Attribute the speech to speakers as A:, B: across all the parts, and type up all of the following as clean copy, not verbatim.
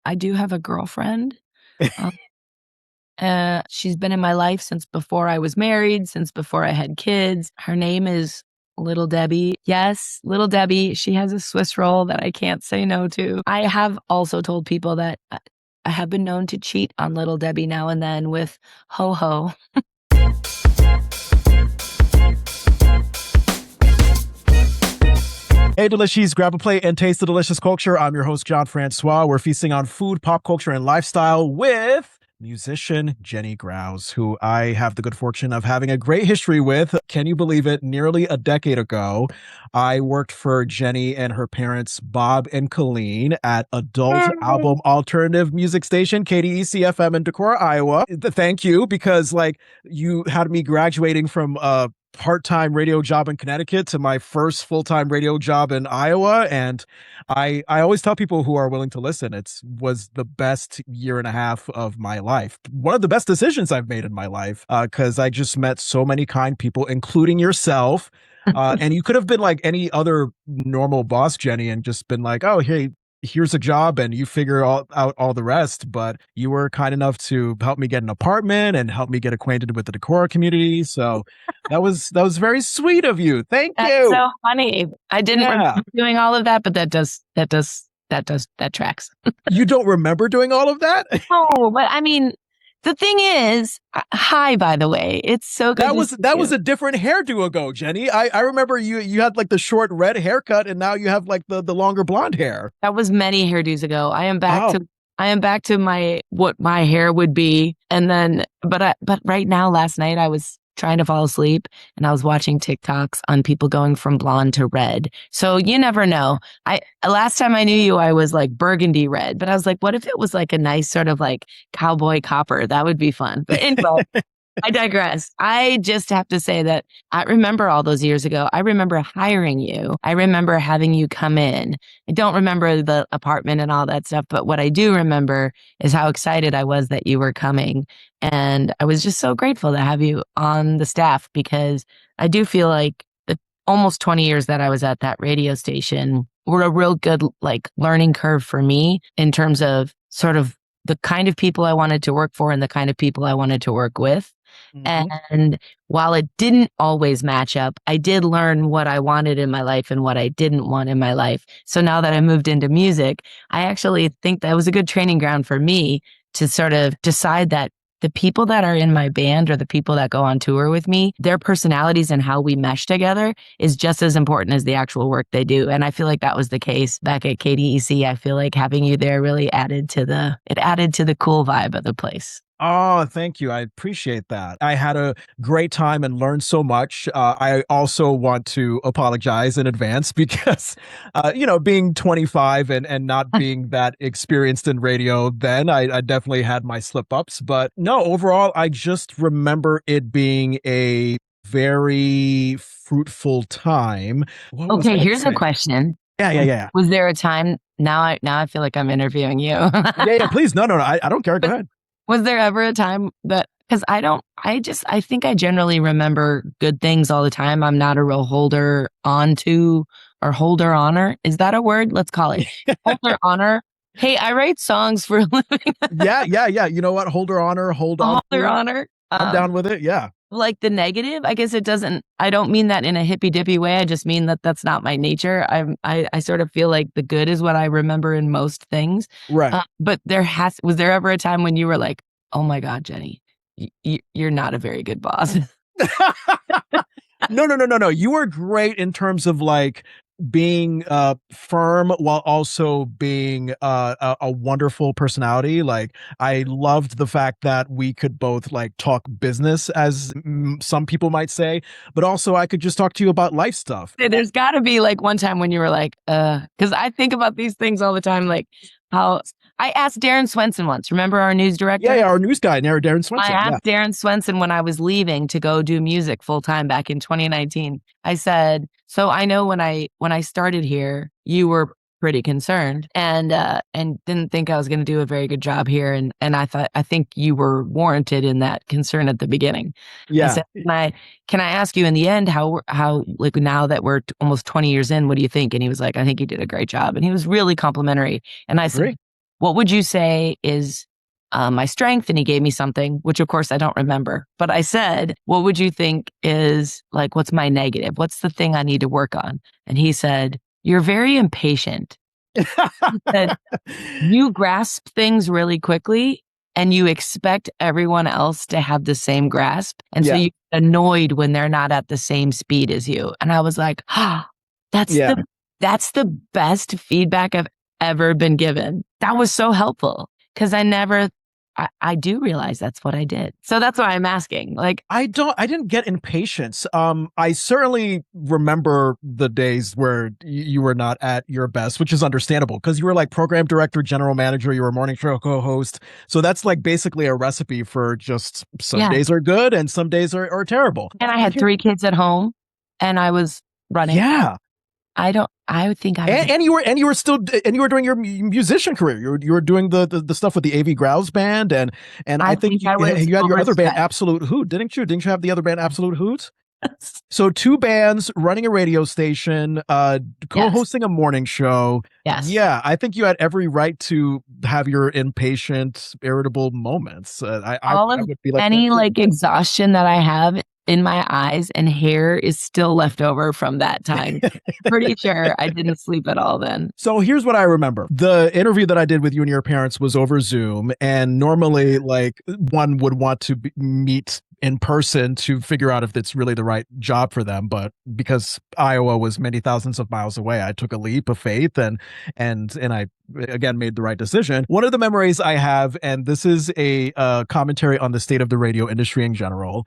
A: I do have a girlfriend. Um, she's been in my life since before I was married, since before I had kids. Her name is Little Debbie. Yes, Little Debbie. She has a Swiss roll that I can't say no to. I have also told people that I have been known to cheat on Little Debbie now and then with Ho Ho.
B: Hey, Delishees, grab a plate and taste the delicious culture. I'm your host, Jon Francois. We're feasting on food, pop culture, and lifestyle with musician Jeni Grouws, who I have the good fortune of having a great history with. Can you believe it? Nearly a decade ago, I worked for Jeni and her parents, Bob and Colleen, at Adult Album Alternative Music Station, KDEC-FM in Decorah, Iowa. Thank you, because you had me graduating from part-time radio job in Connecticut to my first full-time radio job in Iowa. And I always tell people who are willing to listen, it was the best year and a half of my life. One of the best decisions I've made in my life, because I just met so many kind people, including yourself. And you could have been like any other normal boss, Jeni, and just been like, oh, hey, here's a job and you figure out all the rest. But you were kind enough to help me get an apartment and help me get acquainted with the Decorah community. So that was very sweet of you. Thank you.
A: That's so funny. I didn't remember doing all of that, but that tracks.
B: You don't remember doing all of that?
A: No, but I mean, the thing is, hi, by the way, it's so good.
B: That was a different hairdo ago, Jeni. I remember you had like the short red haircut, and now you have like the longer blonde hair.
A: That was many hairdos ago. I am back to what my hair would be, and then but right now, last night I was trying to fall asleep and I was watching TikToks on people going from blonde to red. So you never know. Last time I knew you, I was like burgundy red, but I was like, what if it was like a nice sort of like cowboy copper? That would be fun. But anyway, I digress. I just have to say that I remember all those years ago. I remember hiring you. I remember having you come in. I don't remember the apartment and all that stuff, but what I do remember is how excited I was that you were coming. And I was just so grateful to have you on the staff, because I do feel like the almost 20 years that I was at that radio station were a real good like learning curve for me in terms of sort of the kind of people I wanted to work for and the kind of people I wanted to work with. Mm-hmm. And while it didn't always match up, I did learn what I wanted in my life and what I didn't want in my life. So now that I moved into music, I actually think that was a good training ground for me to sort of decide that the people that are in my band or the people that go on tour with me, their personalities and how we mesh together is just as important as the actual work they do. And I feel like that was the case back at KDEC. I feel like having you there really added to the cool vibe of the place.
B: Oh, thank you. I appreciate that. I had a great time and learned so much. I also want to apologize in advance because, being 25 and not being that experienced in radio then, I definitely had my slip-ups. But no, overall, I just remember it being a very fruitful time.
A: Okay, here's a question.
B: Yeah.
A: Was there a time, now I feel like I'm interviewing you.
B: Yeah, please. No, I don't care. Go ahead.
A: Was there ever a time that, because I think I generally remember good things all the time. I'm not a real holder onto or holder honor. Is that a word? Let's call it holder honor. Hey, I write songs for a living.
B: Yeah. You know what? Holder honor, holder
A: honor.
B: I'm down with it. Yeah.
A: Like the negative, I guess I don't mean that in a hippy dippy way. I just mean that that's not my nature. I sort of feel like the good is what I remember in most things.
B: Right.
A: But was there ever a time when you were like, oh my God, Jeni, you're not a very good boss?
B: No. You were great in terms of like being firm while also being a wonderful personality. Like I loved the fact that we could both like talk business, as some people might say, but also I could just talk to you about life stuff.
A: There's got to be like one time when you were like, because I think about these things all the time, like how I asked Darren Swenson once. Remember our news director?
B: Yeah, our news guy, Darren Swenson.
A: I asked Darren Swenson when I was leaving to go do music full time back in 2019. I said, so I know when I started here, you were pretty concerned and didn't think I was going to do a very good job here. And I think you were warranted in that concern at the beginning.
B: Yeah.
A: I said, can I ask you in the end how like now that we're almost 20 years in, what do you think? And he was like, I think you did a great job. And he was really complimentary. And I said, what would you say is my strength? And he gave me something, which of course I don't remember. But I said, what would you think is like, what's my negative? What's the thing I need to work on? And he said, you're very impatient. He said, you grasp things really quickly and you expect everyone else to have the same grasp. And so
B: Yeah.
A: you get annoyed when they're not at the same speed as you. And I was like, ah,
B: Yeah.
A: that's the best feedback I've ever been given. That was so helpful because I do realize that's what I did. So that's why I'm asking. Like,
B: I didn't get impatience. I certainly remember the days where you were not at your best, which is understandable because you were like program director, general manager, you were a morning show co-host. So that's like basically a recipe for just some
A: yeah.
B: days are good and some days are terrible.
A: And I had 3 kids at home and I was running.
B: Yeah.
A: I would think I was.
B: And you were doing your musician career. You were doing the stuff with the Avey Grouws Band, and I think you had your other band, Absolute Hoot, didn't you? Didn't you have the other band, Absolute Hoot? So 2 bands, running a radio station, co-hosting a morning show.
A: Yes.
B: Yeah, I think you had every right to have your impatient, irritable moments. I would be like
A: any like exhaustion that I have in my eyes and hair is still left over from that time. Pretty sure I didn't sleep at all then.
B: So here's what I remember. The interview that I did with you and your parents was over Zoom. And normally, like, one would want to meet in person to figure out if it's really the right job for them. But because Iowa was many thousands of miles away, I took a leap of faith and I again made the right decision. One of the memories I have, and this is a commentary on the state of the radio industry in general.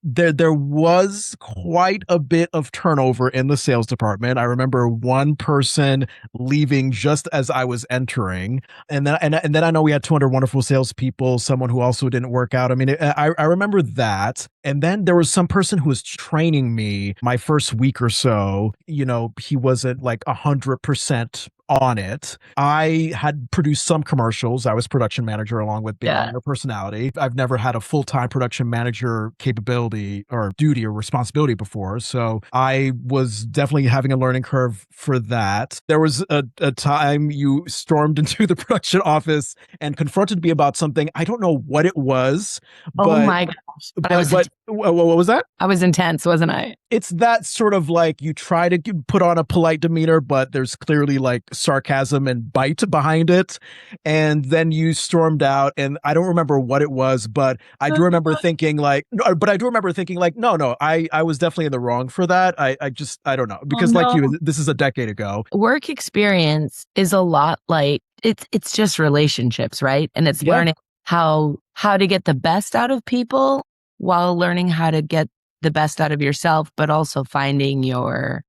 B: There was quite a bit of turnover in the sales department. I remember one person leaving just as I was entering, and then I know we had 200 wonderful salespeople. Someone who also didn't work out. I mean, I remember that. And then there was some person who was training me my first week or so. You know, he wasn't like 100% on it. I had produced some commercials. I was production manager along with being a personality. I've never had a full-time production manager capability or duty or responsibility before. So I was definitely having a learning curve for that. There was a time you stormed into the production office and confronted me about something. I don't know what it was.
A: Oh my gosh.
B: But what was that?
A: I was intense, wasn't I?
B: It's that sort of like you try to put on a polite demeanor, but there's clearly like sarcasm and bite behind it. And then you stormed out, and I don't remember what it was, but I do remember thinking like, no, I was definitely in the wrong for that. I don't know, because like you, this is a decade ago.
A: Work experience is a lot like it's just relationships, right? And it's learning how to get the best out of people while learning how to get the best out of yourself, but also finding your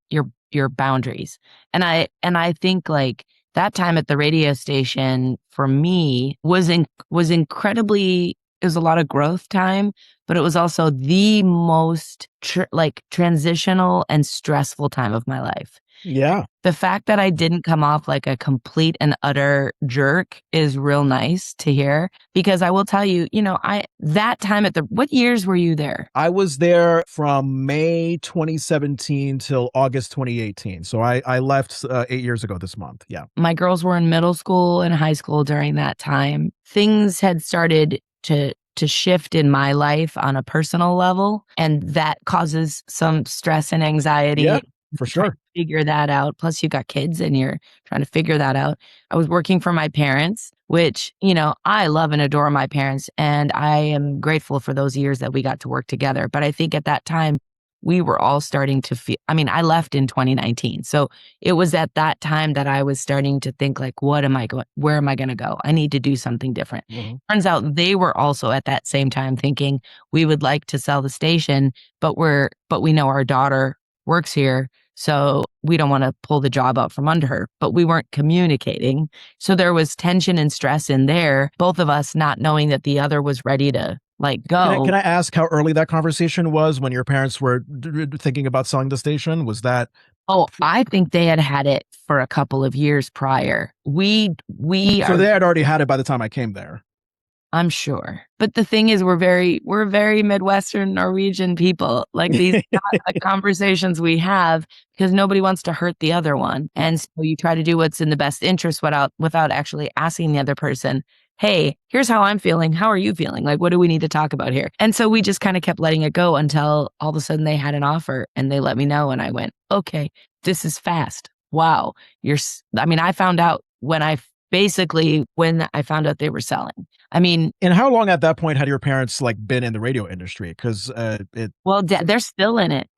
A: boundaries. And I think like that time at the radio station for me was incredibly, it was a lot of growth time, but it was also the most transitional and stressful time of my life.
B: Yeah.
A: The fact that I didn't come off like a complete and utter jerk is real nice to hear, because I will tell you, that time what years were you there?
B: I was there from May 2017 till August 2018. So I left 8 years ago this month. Yeah.
A: My girls were in middle school and high school during that time. Things had started to shift in my life on a personal level, and that causes some stress and anxiety.
B: Yeah, for sure.
A: Figure that out. Plus you got kids and you're trying to figure that out. I was working for my parents, which, I love and adore my parents, and I am grateful for those years that we got to work together. But I think at that time we were all starting to feel, I left in 2019. So it was at that time that I was starting to think like, where am I going to go? I need to do something different. Mm-hmm. Turns out they were also at that same time thinking we would like to sell the station, but we know our daughter works here, so we don't want to pull the job out from under her. But we weren't communicating. So there was tension and stress in there, both of us not knowing that the other was ready to go.
B: Can I ask how early that conversation was when your parents were thinking about selling the station? Was that?
A: Oh, I think they had it for a couple of years prior. So
B: they had already had it by the time I came there.
A: I'm sure. But the thing is, we're very Midwestern Norwegian people. Like these conversations we have because nobody wants to hurt the other one. And so you try to do what's in the best interest without actually asking the other person, hey, here's how I'm feeling. How are you feeling? Like, what do we need to talk about here? And so we just kind of kept letting it go until all of a sudden they had an offer and they let me know. And I went, okay, this is fast. Wow. I found out when I found out they were selling. I mean,
B: and how long at that point had your parents like been in the radio industry? Because
A: they're still in it.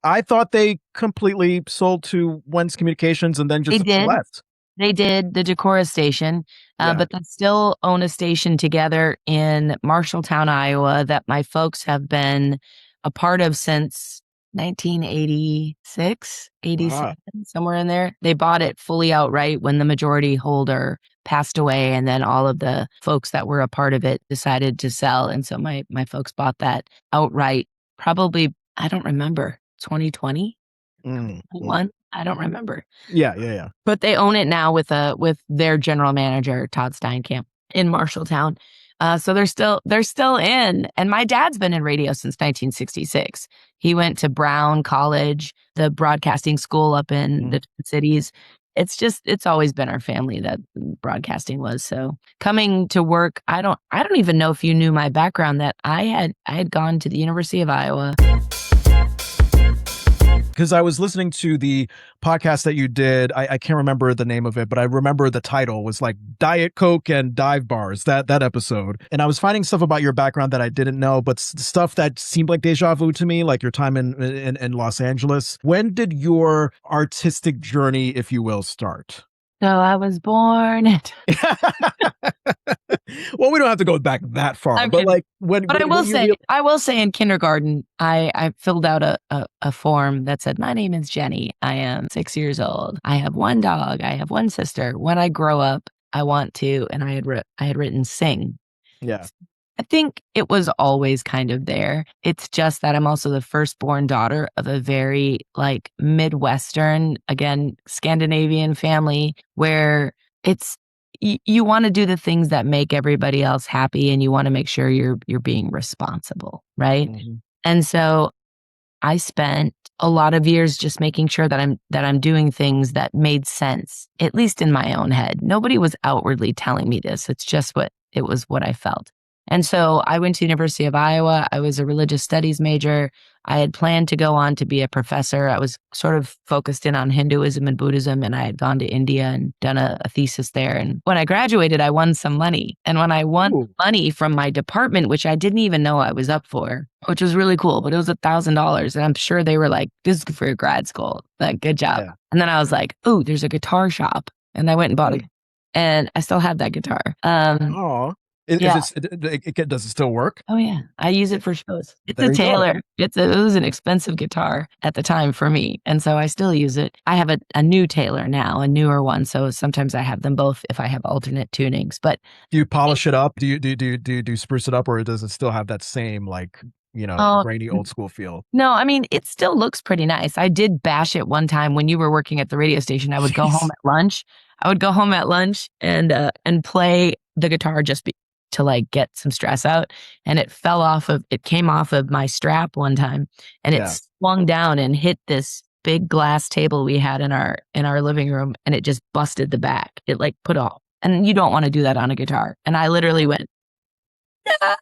B: I thought they completely sold to Wentz Communications and then just left.
A: They did the Decorah station, but they still own a station together in Marshalltown, Iowa, that my folks have been a part of since 1986, 87, somewhere in there. They bought it fully outright when the majority holder passed away, and then all of the folks that were a part of it decided to sell. And so my folks bought that outright, probably, I don't remember, 2020? 21? I don't remember.
B: Yeah.
A: But they own it now with their general manager, Todd Steinkamp, in Marshalltown. So they're still in. And my dad's been in radio since 1966. He went to Brown College, the broadcasting school up in the Twin Cities. It's always been our family that broadcasting was. So coming to work, I don't even know if you knew my background, that I had gone to the University of Iowa.
B: Because I was listening to the podcast that you did. I can't remember the name of it, but I remember the title was like Diet Coke and Dive Bars, that episode. And I was finding stuff about your background that I didn't know, but stuff that seemed like deja vu to me, like your time in Los Angeles. When did your artistic journey, if you will, start?
A: So I was born at...
B: Well, we don't have to go back that far, but like
A: I will say in kindergarten, I filled out a form that said, my name is Jeni. I am 6 years old. I have one dog. I have one sister. When I grow up, I want to, and I had written sing.
B: Yeah.
A: I think it was always kind of there. It's just that I'm also the firstborn daughter of a very like Midwestern, again, Scandinavian family where it's, you want to do the things that make everybody else happy, and you want to make sure you're being responsible, right? Mm-hmm. And so I spent a lot of years just making sure that I'm doing things that made sense, at least in my own head. Nobody was outwardly telling me this. It's just what I felt. And so I went to University of Iowa. I was a religious studies major. I had planned to go on to be a professor. I was sort of focused in on Hinduism and Buddhism, and I had gone to India and done a thesis there. And when I graduated, I won some money. And when I won money from my department, which I didn't even know I was up for, which was really cool, but it was $1,000. And I'm sure they were like, this is for your grad school. Like, good job. Yeah. And then I was like, ooh, there's a guitar shop. And I went and bought it. And I still have that guitar.
B: Does it still work?
A: Oh yeah, I use it for shows. It's a Taylor. It was an expensive guitar at the time for me, and so I still use it. I have a new Taylor now, a newer one. So sometimes I have them both if I have alternate tunings. But
B: do you polish it up? Do you spruce it up, or does it still have that same grainy old school feel?
A: No, I mean, it still looks pretty nice. I did bash it one time when you were working at the radio station. I would go home at lunch. And play the guitar to like get some stress out, and it came off of my strap one time, and it swung down and hit this big glass table we had in our living room, and it just busted the back. It like put off, and you don't want to do that on a guitar. And I literally went, ah!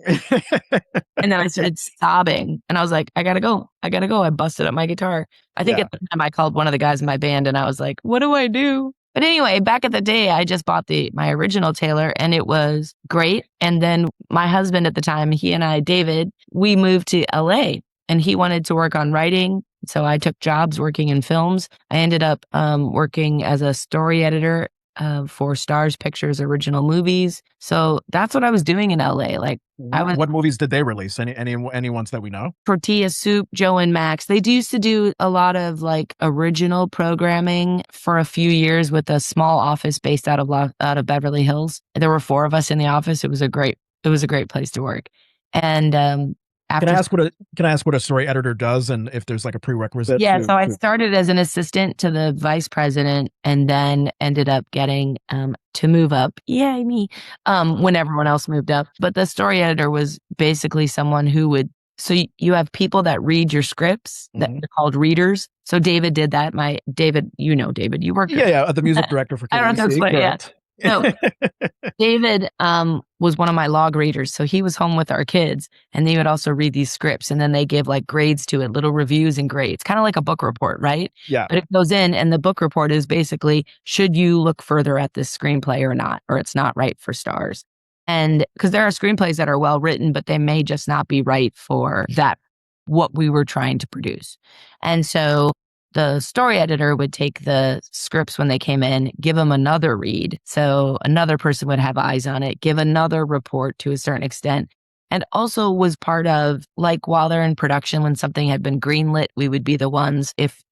A: And then I started sobbing, and I was like, I gotta go. I busted up my guitar. I think at the time I called one of the guys in my band, and I was like, what do I do? But anyway, back at the day, I just bought my original Taylor, and it was great. And then my husband at the time, he and I, David, we moved to LA, and he wanted to work on writing. So I took jobs working in films. I ended up working as a story editor for Stars Pictures original movies. So that's what I was doing in LA. Like,
B: what movies did they release? Any ones that we know?
A: Tortilla Soup, Joe and Max. They used to do a lot of like original programming for a few years with a small office based out of Beverly Hills. There were 4 of us in the office. It was a great place to work. And
B: Can I
A: after.
B: ask what a story editor does, and if there's like a prerequisite?
A: Yeah, so I started as an assistant to the vice president, and then ended up getting to move up. Yay me! When everyone else moved up. But the story editor was basically someone who would. So you have people that read your scripts that are called readers. So David did that. David, David, you worked.
B: Yeah, the music director for
A: I don't have to explain. Yeah. So David was one of my log readers. So he was home with our kids, and they would also read these scripts, and then they give like grades to it, little reviews and grades, kind of like a book report, right?
B: Yeah.
A: But it goes in, and the book report is basically, should you look further at this screenplay or not, or it's not right for stars. And because there are screenplays that are well written, but they may just not be right for that, what we were trying to produce. And so the story editor would take the scripts when they came in, give them another read. So another person would have eyes on it, give another report to a certain extent. And also was part of, like, while they're in production, when something had been greenlit, we would be the ones, if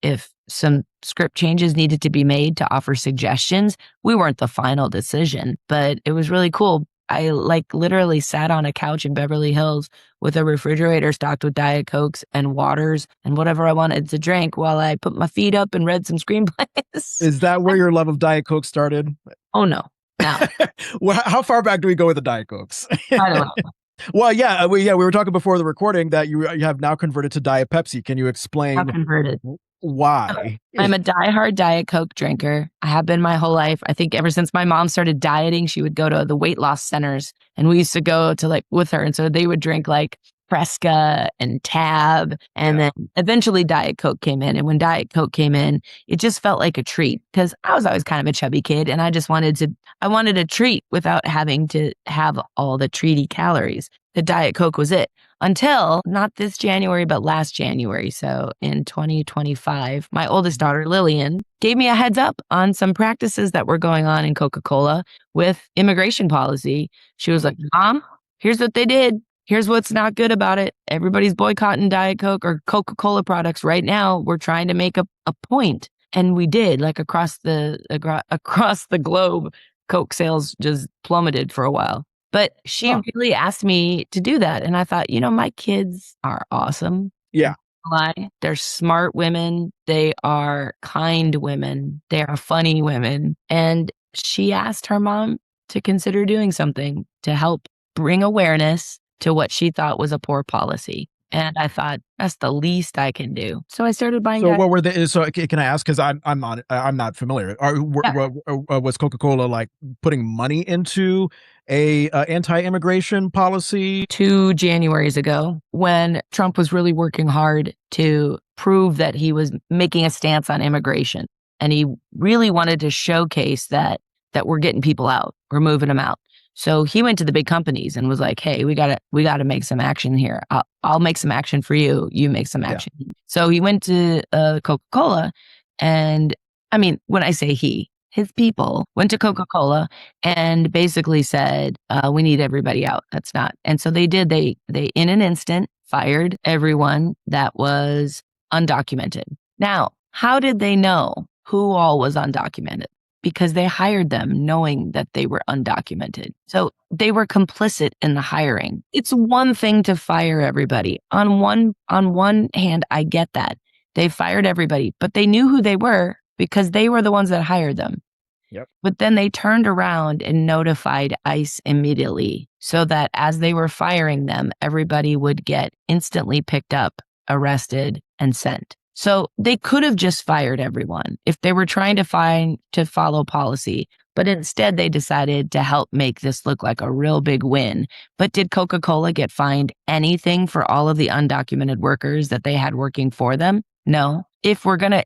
A: some script changes needed to be made, to offer suggestions. We weren't the final decision, but it was really cool. I literally sat on a couch in Beverly Hills with a refrigerator stocked with Diet Cokes and waters and whatever I wanted to drink while I put my feet up and read some screenplays.
B: Is that where your love of Diet Coke started?
A: Oh, no.
B: Well, how far back do we go with the Diet Cokes?
A: I don't know.
B: Well, yeah, we were talking before the recording that you have now converted to Diet Pepsi. Can you explain why?
A: I'm a diehard Diet Coke drinker. I have been my whole life. I think ever since my mom started dieting, she would go to the weight loss centers, and we used to go to with her. And so they would drink Fresca and Tab, and then eventually Diet Coke came in. And when Diet Coke came in, it just felt like a treat, because I was always kind of a chubby kid, and I just wanted a treat without having to have all the treaty calories. The Diet Coke was it. Until not this January, but last January. So in 2025, my oldest daughter, Lillian, gave me a heads up on some practices that were going on in Coca-Cola with immigration policy. She was like, Mom, here's what they did. Here's what's not good about it. Everybody's boycotting Diet Coke or Coca-Cola products right now. We're trying to make a point. And we did, across the globe, Coke sales just plummeted for a while. But she really asked me to do that. And I thought, my kids are awesome.
B: Yeah.
A: They're smart women. They are kind women. They are funny women. And she asked her mom to consider doing something to help bring awareness to what she thought was a poor policy. And I thought, that's the least I can do. So I started buying.
B: So what were the? So can I ask? Because I'm not familiar. Was Coca-Cola putting money into a anti-immigration policy
A: 2 Januaries ago, when Trump was really working hard to prove that he was making a stance on immigration, and he really wanted to showcase that we're getting people out, we're moving them out. So he went to the big companies and was like, "Hey, we gotta make some action here. I'll make some action for you. You make some action." Yeah. So he went to Coca-Cola, and I mean, when I say his people went to Coca-Cola and basically said, "We need everybody out." That's not. And so they did. They in an instant fired everyone that was undocumented. Now, how did they know who all was undocumented? Because they hired them knowing that they were undocumented. So they were complicit in the hiring. It's one thing to fire everybody. On one hand, I get that. They fired everybody, but they knew who they were because they were the ones that hired them.
B: Yep.
A: But then they turned around and notified ICE immediately, so that as they were firing them, everybody would get instantly picked up, arrested, and sent. So they could have just fired everyone if they were trying to follow policy, but instead they decided to help make this look like a real big win. But did Coca-Cola get fined anything for all of the undocumented workers that they had working for them? No. If we're gonna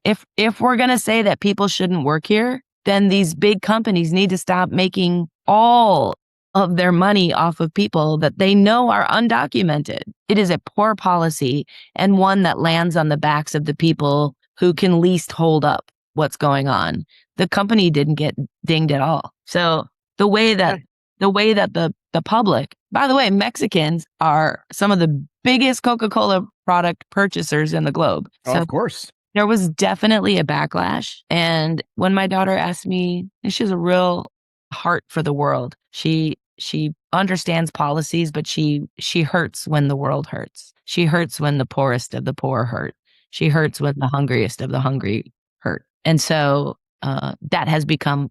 A: say that people shouldn't work here, then these big companies need to stop making all of their money off of people that they know are undocumented. It is a poor policy, and one that lands on the backs of the people who can least hold up what's going on. The company didn't get dinged at all. So the way that the public, by the way, Mexicans are some of the biggest Coca-Cola product purchasers in the globe.
B: So of course.
A: There was definitely a backlash. And when my daughter asked me, and she has a real heart for the world, she she understands policies, but she hurts when the world hurts. She hurts when the poorest of the poor hurt. She hurts when the hungriest of the hungry hurt. And so that has become,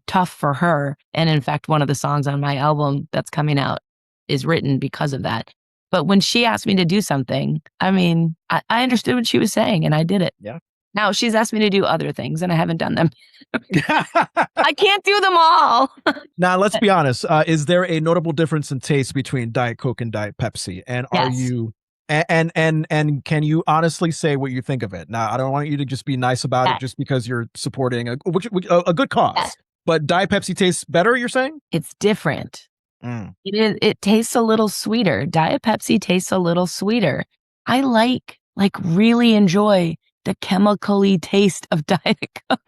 A: tough for her. And in fact, one of the songs on my album that's coming out is written because of that. But when she asked me to do something, I mean, I understood what she was saying and I did it.
B: Yeah.
A: Now she's asked me to do other things and I haven't done them. I can't do them all.
B: Now, let's be honest. Is there a notable difference in taste between Diet Coke and Diet Pepsi? And are
A: Yes.
B: you and can you honestly say what you think of it? Now, I don't want you to just be nice about it just because you're supporting a good cause.
A: Yes.
B: But Diet Pepsi tastes better, you're saying?
A: It's different. It tastes a little sweeter. Diet Pepsi tastes a little sweeter. I really enjoy the chemically taste of Diet Coke.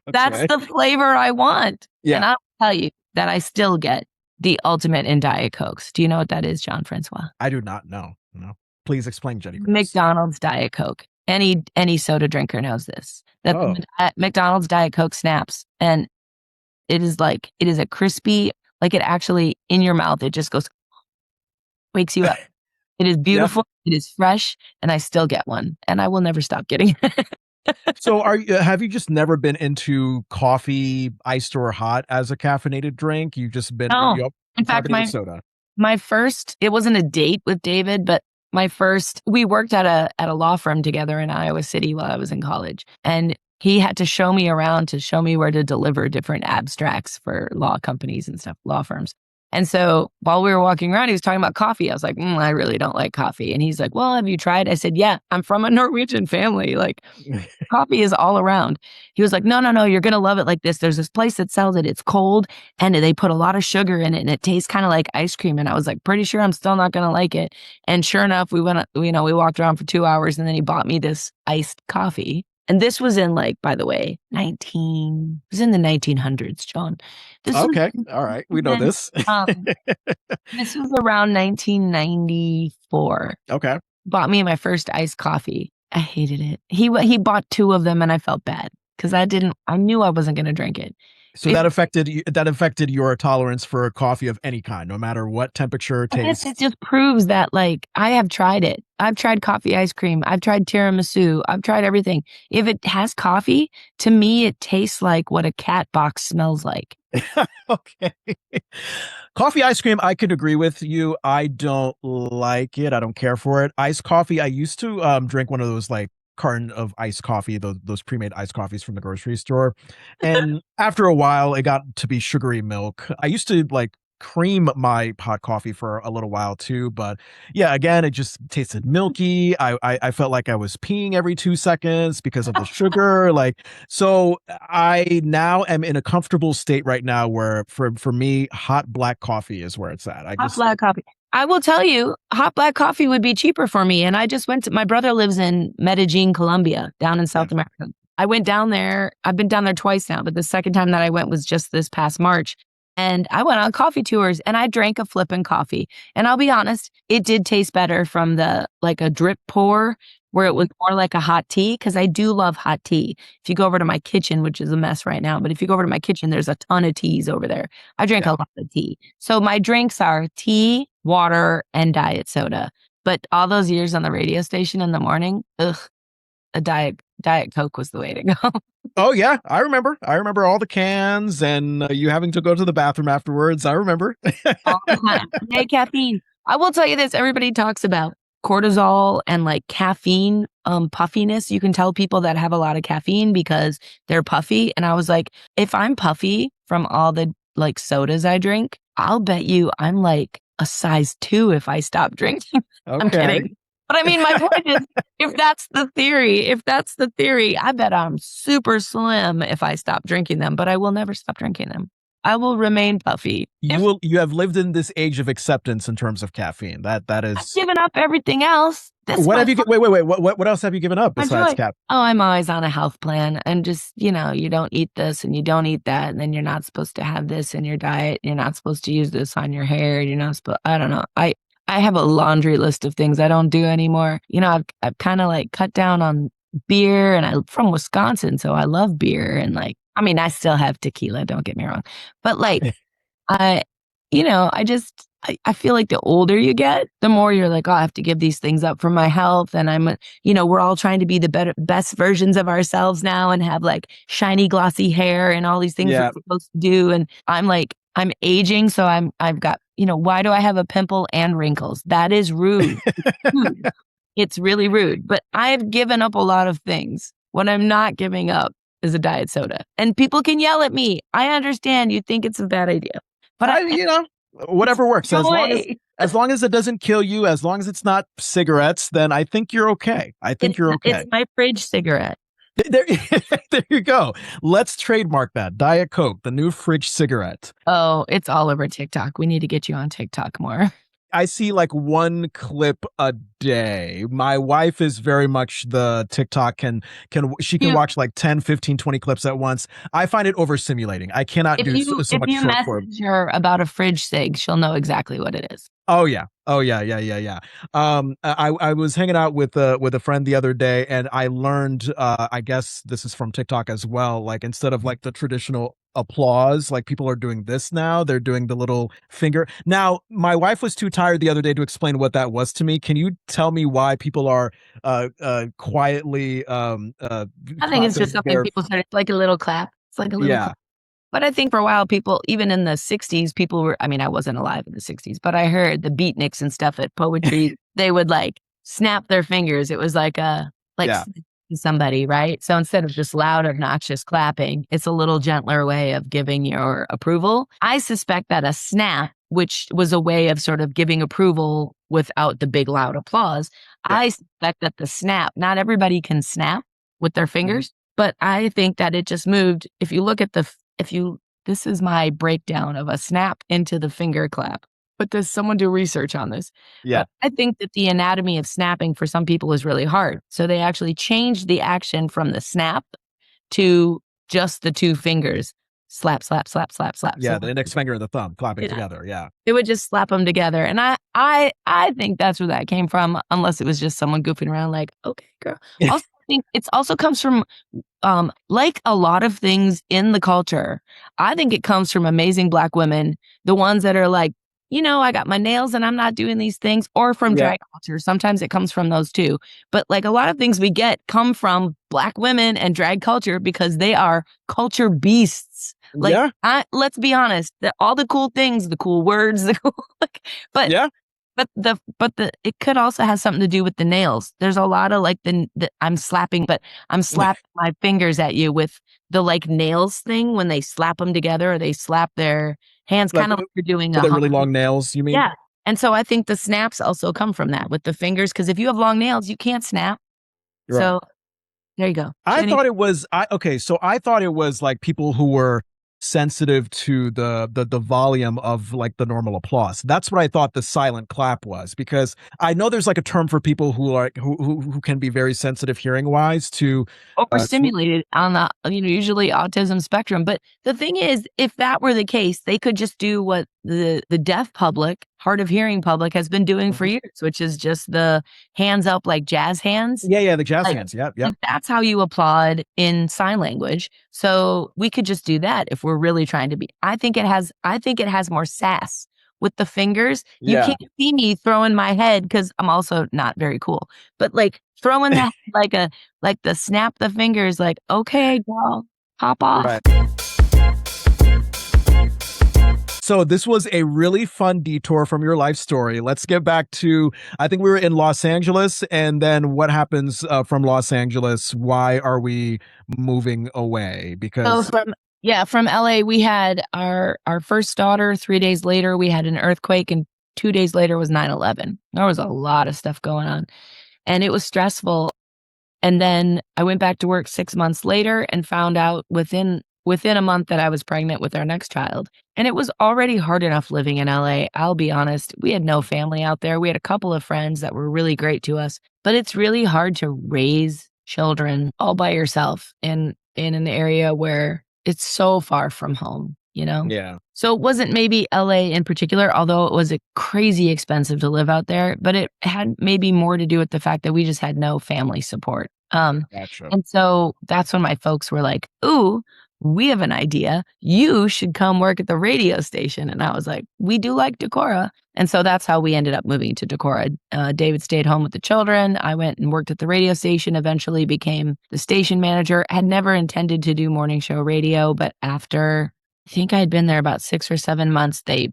A: That's the flavor I want.
B: Yeah.
A: And I'll tell you that I still get the ultimate in Diet Cokes. Do you know what that is, Jon Francois?
B: I do not know. No. Please explain, Jeni Grouws.
A: McDonald's Diet Coke. Any soda drinker knows this. That McDonald's Diet Coke snaps. And it is a crispy, it actually in your mouth, it just goes, wakes you up. It is beautiful. It is fresh. And I still get one. And I will never stop getting it.
B: So have you just never been into coffee, iced or hot as a caffeinated drink? You've just been
A: in fact,
B: soda.
A: My first, it wasn't a date with David, but we worked at a law firm together in Iowa City while I was in college. And he had to show me around to show me where to deliver different abstracts for law companies and stuff, law firms. And so while we were walking around, he was talking about coffee. I was like, I really don't like coffee. And he's like, well, have you tried? I said, yeah, I'm from a Norwegian family. Coffee is all around. He was like, no, you're going to love it like this. There's this place that sells it. It's cold and they put a lot of sugar in it and it tastes kind of like ice cream. And I was like, pretty sure I'm still not going to like it. And sure enough, we walked around for 2 hours and then he bought me this iced coffee. And this was in by the way, it was in the 1900s, Jon.
B: All right. We know this.
A: This was around 1994.
B: Okay.
A: Bought me my first iced coffee. I hated it. He bought 2 of them and I felt bad because I knew I wasn't going to drink it.
B: So that affected your tolerance for coffee of any kind, no matter what temperature, taste.
A: It just proves that I have tried it. I've tried coffee ice cream. I've tried tiramisu. I've tried everything. If it has coffee, to me, it tastes like what a cat box smells like.
B: Okay. Coffee ice cream, I could agree with you. I don't like it. I don't care for it. Iced coffee, I used to drink one of those carton of iced coffee, those pre-made iced coffees from the grocery store. And after a while, it got to be sugary milk. I used to cream my hot coffee for a little while too, but yeah, again, it just tasted milky. I felt like I was peeing every 2 seconds because of the sugar. So I now am in a comfortable state right now where for me, hot black coffee is where it's at.
A: Black coffee. I will tell you, hot black coffee would be cheaper for me. And I just my brother lives in Medellin, Colombia, down in South America. I went down there. I've been down there twice now, but the second time that I went was just this past March. And I went on coffee tours and I drank a flippin' coffee. And I'll be honest, it did taste better from a drip pour where it was more like a hot tea, because I do love hot tea. If you go over to my kitchen, which is a mess right now, but if you go over to my kitchen, there's a ton of teas over there. I drink a lot of tea. So my drinks are tea, water, and diet soda. But all those years on the radio station in the morning, a Diet Coke was the way to go.
B: Oh yeah, I remember all the cans and you having to go to the bathroom afterwards. I remember.
A: All the time. Hey, caffeine. I will tell you this. Everybody talks about cortisol and caffeine puffiness. You can tell people that have a lot of caffeine because they're puffy. And I was like, if I'm puffy from all the sodas I drink, I'll bet you I'm a size 2 if I stop drinking.
B: Okay.
A: I'm kidding. But I mean, my point is, if that's the theory, I bet I'm super slim if I stop drinking them, but I will never stop drinking them. I will remain puffy.
B: You have lived in this age of acceptance in terms of caffeine. That is.
A: I've given up everything else.
B: What have you? Wait. What else have you given up besides caffeine?
A: Oh, I'm always on a health plan. I'm just, you don't eat this and you don't eat that, and then you're not supposed to have this in your diet. You're not supposed to use this on your hair. You're not supposed. I don't know. I have a laundry list of things I don't do anymore. I've kind of cut down on beer, and I'm from Wisconsin, so I love beer. And I still have tequila, don't get me wrong. But I, I feel like the older you get, the more you're like, oh, I have to give these things up for my health. And we're all trying to be the best versions of ourselves now and have like shiny, glossy hair and all these things we're
B: Yeah.
A: supposed to do. And I'm like, I'm aging. So I've got, why do I have a pimple and wrinkles? That is rude. Rude. It's really rude, but I've given up a lot of things. What I'm not giving up is a diet soda. And people can yell at me. I understand you think it's a bad idea, but
B: Whatever works.
A: joy.
B: As long as it doesn't kill you, as long as it's not cigarettes, then I think you're okay. I think you're okay.
A: It's my fridge cigarette.
B: There, there you go. Let's trademark that. Diet Coke, the new fridge cigarette.
A: Oh, it's all over TikTok. We need to get you on TikTok more.
B: I see like one clip a day. My wife is very much the TikTok can watch like 10, 15, 20 clips at once. I find it overstimulating. I cannot do so much short form.
A: If you message her about a fridge cig, she'll know exactly what it is.
B: Oh yeah. Yeah. I was hanging out with a friend the other day, and I learned, I guess this is from TikTok as well, like instead of like the traditional applause, like people are doing this now. They're doing the little finger. Now, my wife was too tired the other day to explain what that was to me. Can you tell me why people are quietly
A: I think it's just something people said. It's like a little clap. It's like a little clap. But I think for a while, people, even in the 60s, people were, I wasn't alive in the 60s, but I heard the beatniks and stuff at poetry, they would like snap their fingers. It was like somebody, right? So instead of just loud, obnoxious clapping, it's a little gentler way of giving your approval. I suspect that a snap, which was a way of sort of giving approval without the big loud applause, I suspect that the snap, not everybody can snap with their fingers, but I think that it just moved. If you look at this is my breakdown of a snap into the finger clap. But does someone do research on this?
B: Yeah.
A: But I think that the anatomy of snapping for some people is really hard. So they actually changed the action from the snap to just the two fingers. Slap, slap, slap, slap, slap.
B: Yeah,
A: so
B: the index finger and the thumb clapping together. Yeah.
A: They would just slap them together. And I think that's where that came from, unless it was just someone goofing around like, okay, girl. Also, I think it also comes from like a lot of things in the culture, I think it comes from amazing Black women, the ones that are like, I got my nails and I'm not doing these things, or from drag culture. Sometimes it comes from those too. But like a lot of things we get come from Black women and drag culture because they are culture beasts. Like, let's be honest, all the cool things, the cool words, it could also have something to do with the nails. There's a lot of like I'm slapping my fingers at you with the like nails thing when they slap them together or they slap their hands, kind of like you're doing
B: the really long nails, you mean?
A: Yeah. And so I think the snaps also come from that with the fingers, because if you have long nails, you can't snap. Right. So there you go.
B: I thought it was like people who were sensitive to the volume of like the normal applause. That's what I thought the silent clap was, because I know there's like a term for people who are who can be very sensitive hearing wise to
A: overstimulated on the usually autism spectrum. But the thing is, if that were the case, they could just do what the deaf public, hard of hearing public, has been doing for years, which is just the hands up, like jazz hands.
B: Yeah, the jazz hands. Yep.
A: Like that's how you applaud in sign language. So we could just do that if we're really trying to be. I think it has more sass with the fingers. You can't see me throwing my head because I'm also not very cool. But like throwing that like the snap the fingers, like, okay, girl, hop off.
B: Right. So this was a really fun detour from your life story. Let's get back to, I think we were in Los Angeles, and then what happens from Los Angeles? Why are we moving away? Because
A: from LA, we had our first daughter. 3 days later, we had an earthquake, and 2 days later was 9/11. There was a lot of stuff going on, and it was stressful. And then I went back to work 6 months later and found out within a month that I was pregnant with our next child. And it was already hard enough living in LA. I'll be honest. We had no family out there. We had a couple of friends that were really great to us, but it's really hard to raise children all by yourself in an area where it's so far from home,
B: Yeah.
A: So it wasn't maybe LA in particular, although it was crazy expensive to live out there, but it had maybe more to do with the fact that we just had no family support.
B: Gotcha.
A: And so that's when my folks were like, ooh, we have an idea. You should come work at the radio station. And I was like, we do like Decorah. And so that's how we ended up moving to Decorah. David stayed home with the children. I went and worked at the radio station, eventually became the station manager. Had never intended to do morning show radio, but after I think I had been there about 6 or 7 months, they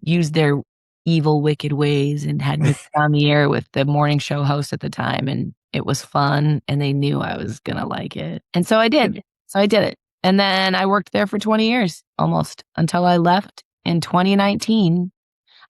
A: used their evil, wicked ways and had me on the air with the morning show host at the time. And it was fun. And they knew I was going to like it. And so I did. So I did it. And then I worked there for 20 years almost until I left in 2019.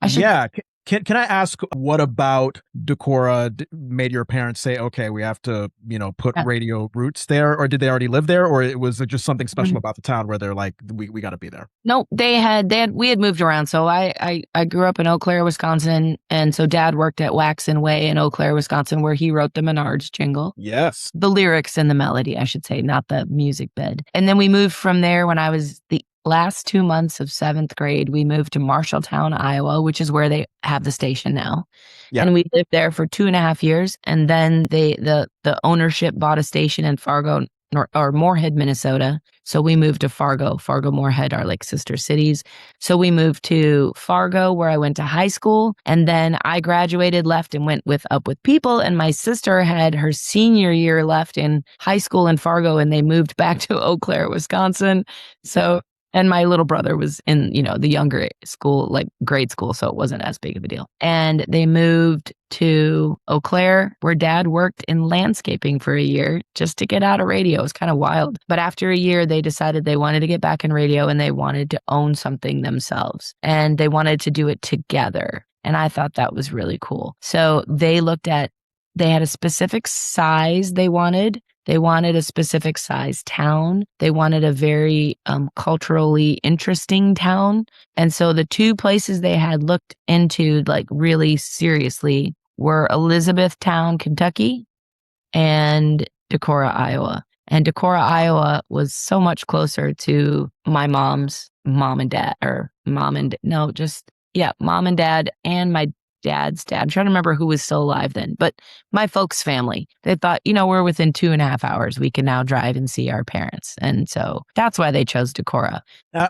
B: Yeah. Can I ask, what about Decorah made your parents say, okay, we have to, put radio roots there? Or did they already live there? Or was it just something special about the town where they're like, we got to be there?
A: No, we had moved around. So I grew up in Eau Claire, Wisconsin. And so Dad worked at Wax and Way in Eau Claire, Wisconsin, where he wrote the Menards jingle.
B: Yes.
A: The lyrics and the melody, I should say, not the music bed. And then we moved from there when I was the last 2 months of 7th grade. We moved to Marshalltown, Iowa, which is where they have the station now. Yeah. And we lived there for 2.5 years. And then the ownership bought a station in Fargo or Moorhead, Minnesota. So we moved to Fargo, Moorhead are like sister cities. So we moved to Fargo, where I went to high school. And then I graduated, left, and went up with people. And my sister had her senior year left in high school in Fargo, and they moved back to Eau Claire, Wisconsin. So and my little brother was in, the younger school, like grade school, so it wasn't as big of a deal. And they moved to Eau Claire, where Dad worked in landscaping for a year just to get out of radio. It was kind of wild. But after a year, they decided they wanted to get back in radio and they wanted to own something themselves. And they wanted to do it together. And I thought that was really cool. So they had a specific size they wanted. They wanted a specific size town. They wanted a very culturally interesting town. And so the two places they had looked into like really seriously were Elizabethtown, Kentucky, and Decorah, Iowa. And Decorah, Iowa was so much closer to my mom's mom and dad and my dad's dad. I'm trying to remember who was still alive then, but my folks' family. They thought, we're within 2.5 hours. We can now drive and see our parents. And so that's why they chose Decorah.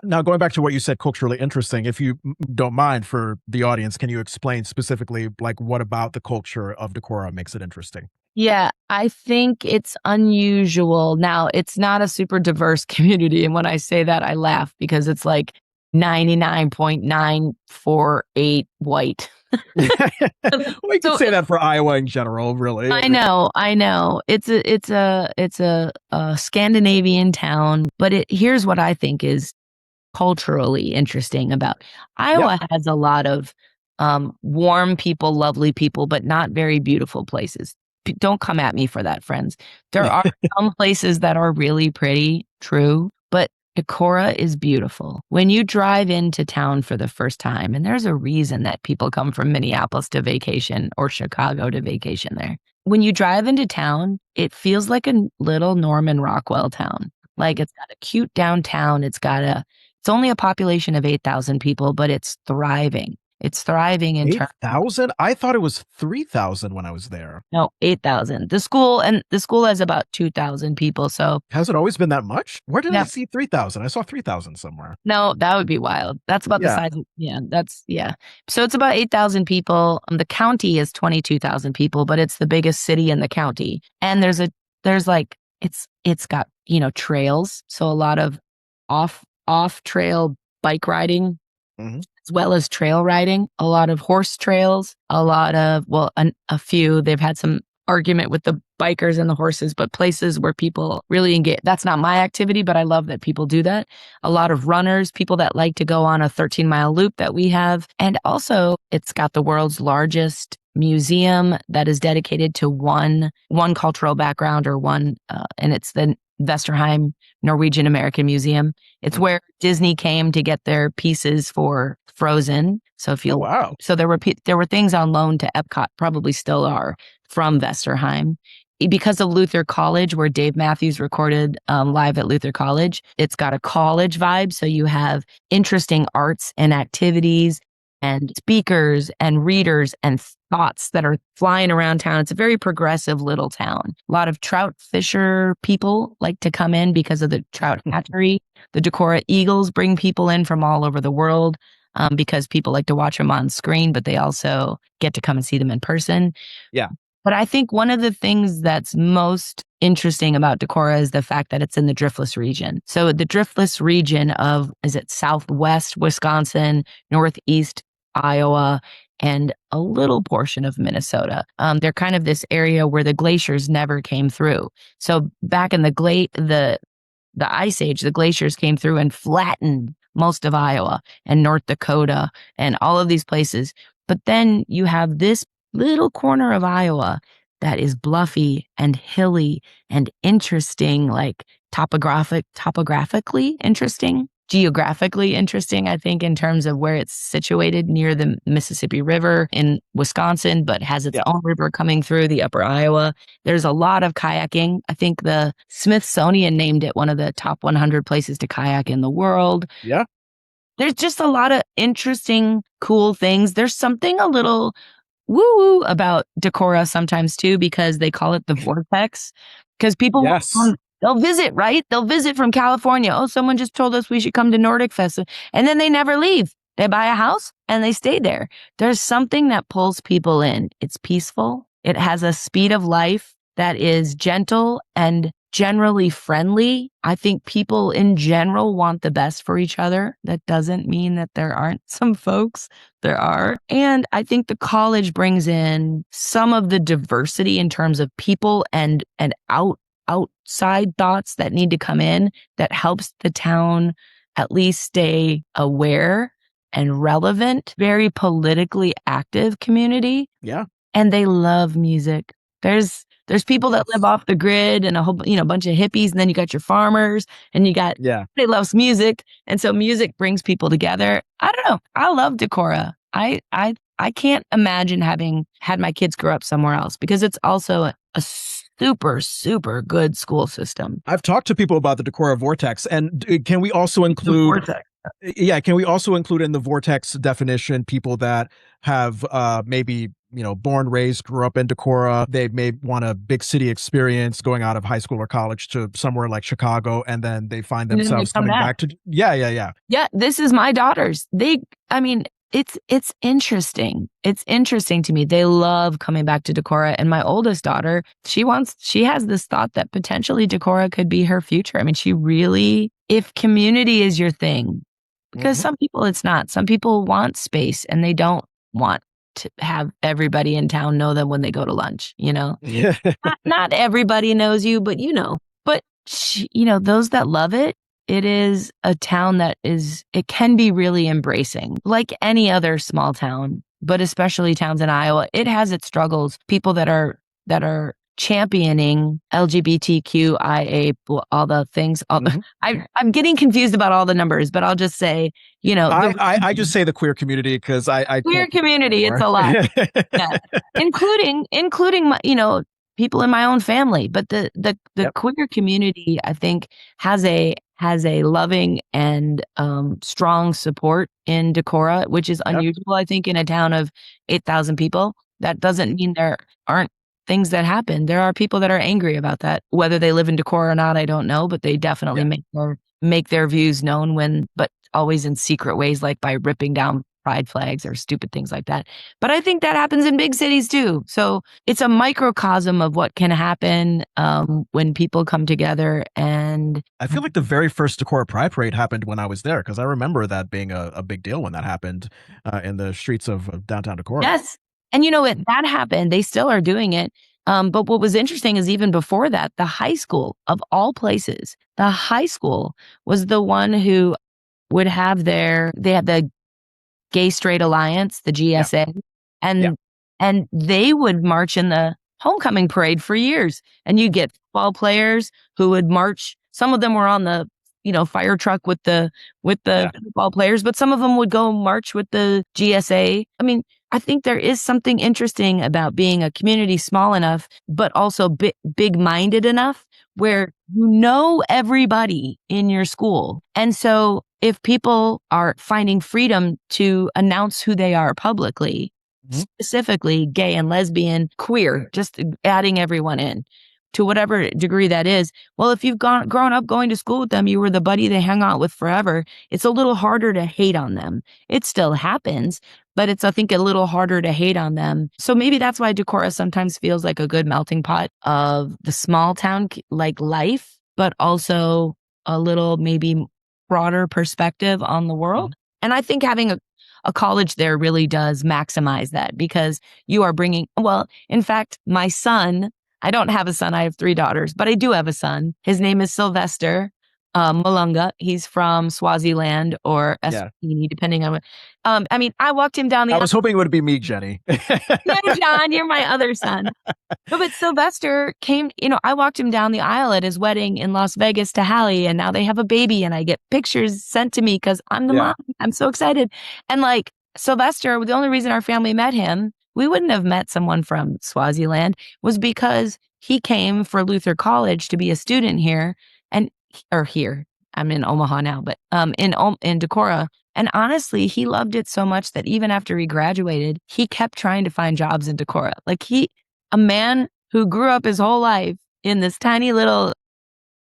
B: Now, going back to what you said, culturally interesting, if you don't mind, for the audience, can you explain specifically, like, what about the culture of Decorah makes it interesting?
A: Yeah, I think it's unusual. Now, it's not a super diverse community. And when I say that, I laugh because it's like 99.948 white.
B: We can say that for Iowa in general, really.
A: I know. It's a Scandinavian town, but here's what I think is culturally interesting about Iowa. Has a lot of warm people, lovely people, but not very beautiful places. Don't come at me for that, friends. There are some places that are really pretty, true, but Decorah is beautiful. When you drive into town for the first time, and there's a reason that people come from Minneapolis to vacation or Chicago to vacation there. When you drive into town, it feels like a little Norman Rockwell town. Like it's got a cute downtown. It's only a population of 8,000 people, but it's thriving. It's thriving in
B: 8,000? I thought it was 3,000 when I was there.
A: No, 8,000. The school has about 2,000 people. So
B: has it always been that much? Where did I see 3,000? I saw 3,000 somewhere.
A: No, that would be wild. That's about the size. So it's about 8,000 people. The county is 22,000 people, but it's the biggest city in the county. And it's got, trails. So a lot of off trail bike riding. Mm-hmm. As well as trail riding, a lot of horse trails, a few. They've had some argument with the bikers and the horses, but places where people really engage. That's not my activity, but I love that people do that. A lot of runners, people that like to go on a 13-mile loop that we have. And also, it's got the world's largest museum that is dedicated to one cultural background or one, and it's the Vesterheim Norwegian American Museum. It's where Disney came to get their pieces for Frozen. So so there were things on loan to Epcot, probably still are, from Vesterheim. Because of Luther College, where Dave Matthews recorded live at Luther College, it's got a college vibe. So you have interesting arts and activities. and speakers and readers and thoughts that are flying around town. It's a very progressive little town. A lot of trout fisher people like to come in because of the trout hatchery. The Decorah Eagles bring people in from all over the world because people like to watch them on screen, but they also get to come and see them in person.
B: Yeah.
A: But I think one of the things that's most interesting about Decorah is the fact that it's in the driftless region. So the driftless region of, is it southwest Wisconsin, northeast Iowa, and a little portion of Minnesota. They're kind of this area where the glaciers never came through. So back in the Ice Age, the glaciers came through and flattened most of Iowa and North Dakota and all of these places. But then you have this little corner of Iowa that is bluffy and hilly and interesting, like topographically interesting, geographically interesting, I think, in terms of where it's situated near the Mississippi River in Wisconsin, but has its own river coming through the upper Iowa. There's a lot of kayaking. I think the Smithsonian named it one of the top 100 places to kayak in the world.
B: Yeah.
A: There's just a lot of interesting, cool things. There's something a little woo-woo about Decorah sometimes too, because they call it the vortex. Because people, they'll visit, right? They'll visit from California. Oh, someone just told us we should come to Nordic Fest. And then they never leave. They buy a house and they stay there. There's something that pulls people in. It's peaceful. It has a speed of life that is gentle and generally friendly. I think people in general want the best for each other. That doesn't mean that there aren't some folks. There are. And I think the college brings in some of the diversity in terms of people and outside thoughts that need to come in that helps the town at least stay aware and relevant. Very politically active community.
B: Yeah.
A: And they love music. There's people that live off the grid and a whole, bunch of hippies. And then you got your farmers and you got, they loves music. And so music brings people together. I don't know. I love Decorah. I can't imagine having had my kids grow up somewhere else because it's also a super, super good school system.
B: I've talked to people about the Decorah vortex, and can we also include can we also include in the vortex definition people that have maybe born, raised, grew up in Decorah. They may want a big city experience going out of high school or college to somewhere like Chicago, and then they find themselves coming back to Yeah,
A: this is my daughters. It's interesting. It's interesting to me. They love coming back to Decorah. And my oldest daughter, she has this thought that potentially Decorah could be her future. I mean, she really, if community is your thing, because some people it's not. Some people want space and they don't want to have everybody in town know them when they go to lunch,
B: Yeah.
A: not everybody knows you, but but those that love it, it is a town it can be really embracing, like any other small town, but especially towns in Iowa. It has its struggles. People that are championing LGBTQIA, all the things. I'm getting confused about all the numbers, but I'll just say,
B: I just say the queer community because I
A: queer community. It's a lot, including people in my own family. But the queer community, I think, has a loving and strong support in Decorah, which is unusual, I think, in a town of 8,000 people. That doesn't mean there aren't things that happen. There are people that are angry about that. Whether they live in Decorah or not, I don't know, but they definitely make their views known but always in secret ways, like by ripping down pride flags or stupid things like that. But I think that happens in big cities too. So it's a microcosm of what can happen when people come together. And
B: I feel like the very first Decorah Pride Parade happened when I was there, because I remember that being a big deal when that happened in the streets of downtown Decorah.
A: Yes. And that happened. They still are doing it. But what was interesting is even before that, the high school of all places, the high school was the one who would have they had the Gay Straight Alliance, the GSA, and they would march in the homecoming parade for years. And you'd get football players who would march. Some of them were on the fire truck with the football players, but some of them would go march with the GSA. I mean, I think there is something interesting about being a community small enough, but also big-minded enough where everybody in your school. And so if people are finding freedom to announce who they are publicly, specifically gay and lesbian, queer, just adding everyone in to whatever degree that is. Well, if you've grown up going to school with them, you were the buddy they hung out with forever, it's a little harder to hate on them. It still happens, but it's, I think, a little harder to hate on them. So maybe that's why Decorah sometimes feels like a good melting pot of the small town like life, but also a little maybe broader perspective on the world. And I think having a college there really does maximize that, because you are bringing, well, in fact, my son, I don't have a son. I have 3 daughters, but I do have a son. His name is Sylvester Malunga. He's from Swaziland or Eswatini, depending on what. I mean, I walked him down the
B: I was hoping it would be me, Jeni.
A: No, Jon, you're my other son. No, but Sylvester came, I walked him down the aisle at his wedding in Las Vegas to Hallie, and now they have a baby, and I get pictures sent to me because I'm the mom. I'm so excited. And like Sylvester, the only reason our family met him, we wouldn't have met someone from Swaziland, was because he came for Luther College to be a student here, or here. I'm in Omaha now, but in Decorah. And honestly, he loved it so much that even after he graduated, he kept trying to find jobs in Decorah. Like a man who grew up his whole life in this tiny little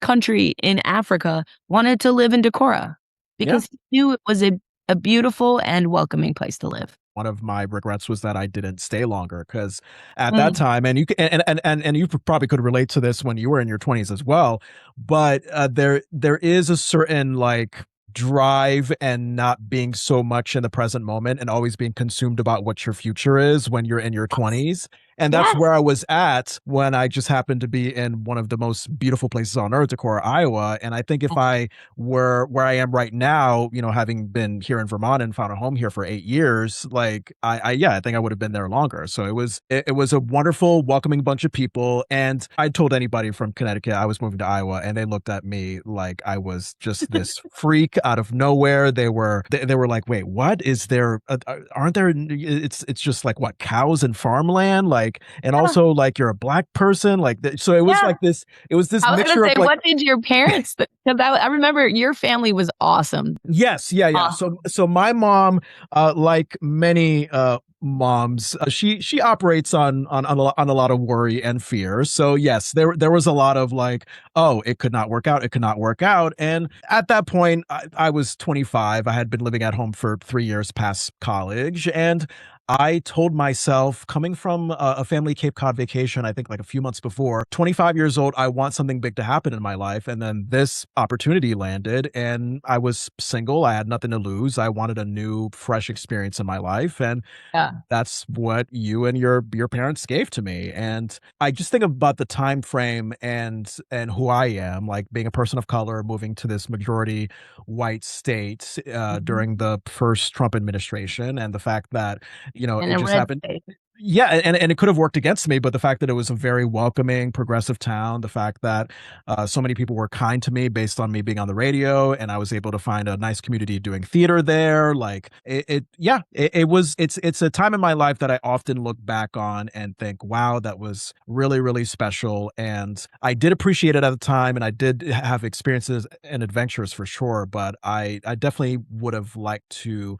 A: country in Africa, wanted to live in Decorah because he knew it was a beautiful and welcoming place to live.
B: One of my regrets was that I didn't stay longer, because at that time, and you and you probably could relate to this when you were in your 20s as well, but there is a certain like drive and not being so much in the present moment and always being consumed about what your future is when you're in your 20s. And that's where I was at when I just happened to be in one of the most beautiful places on earth, Decorah, Iowa. And I think if I were where I am right now, having been here in Vermont and found a home here for 8 years, like I think I would have been there longer. So it was a wonderful, welcoming bunch of people. And I told anybody from Connecticut I was moving to Iowa, and they looked at me like I was just this freak out of nowhere. They were like, "Wait, what is there? Aren't there? It's just like what, cows and farmland, like." And also, like, you're a black person, like, so it was like this. It was this mixture of like,
A: what did your parents? Because I remember your family was awesome.
B: Yes, So my mom, like many moms, she operates on a lot of worry and fear. So yes, there was a lot of like, oh, it could not work out. It could not work out. And at that point, I was 25. I had been living at home for 3 years past college, and I told myself, coming from a family Cape Cod vacation, I think like a few months before, 25 years old, I want something big to happen in my life. And then this opportunity landed, and I was single. I had nothing to lose. I wanted a new, fresh experience in my life. And that's what you and your parents gave to me. And I just think about the time frame and who I am, like being a person of color, moving to this majority white state during the first Trump administration, and the fact that it just happened. Yeah, and it could have worked against me, but the fact that it was a very welcoming, progressive town, the fact that so many people were kind to me based on me being on the radio, and I was able to find a nice community doing theater there. Like it's a time in my life that I often look back on and think, wow, that was really, really special. And I did appreciate it at the time, and I did have experiences and adventures for sure, but I definitely would have liked to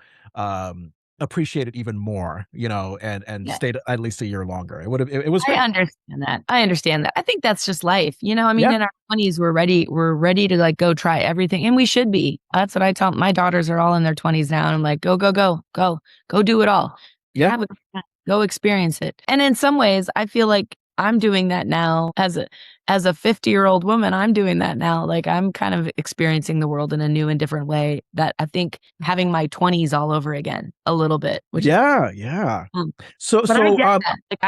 B: appreciate it even more, and stayed at least a year longer. It was great.
A: I understand that. I think that's just life. In our 20s, we're ready to like go try everything, and we should be. That's what I tell my daughters. Are all in their 20s now, and I'm like, go do it all. Go experience it. And in some ways, I feel like I'm doing that now as a 50-year-old woman. I'm doing that now. Like, I'm kind of experiencing the world in a new and different way, that I think having my 20s all over again a little bit. Which So I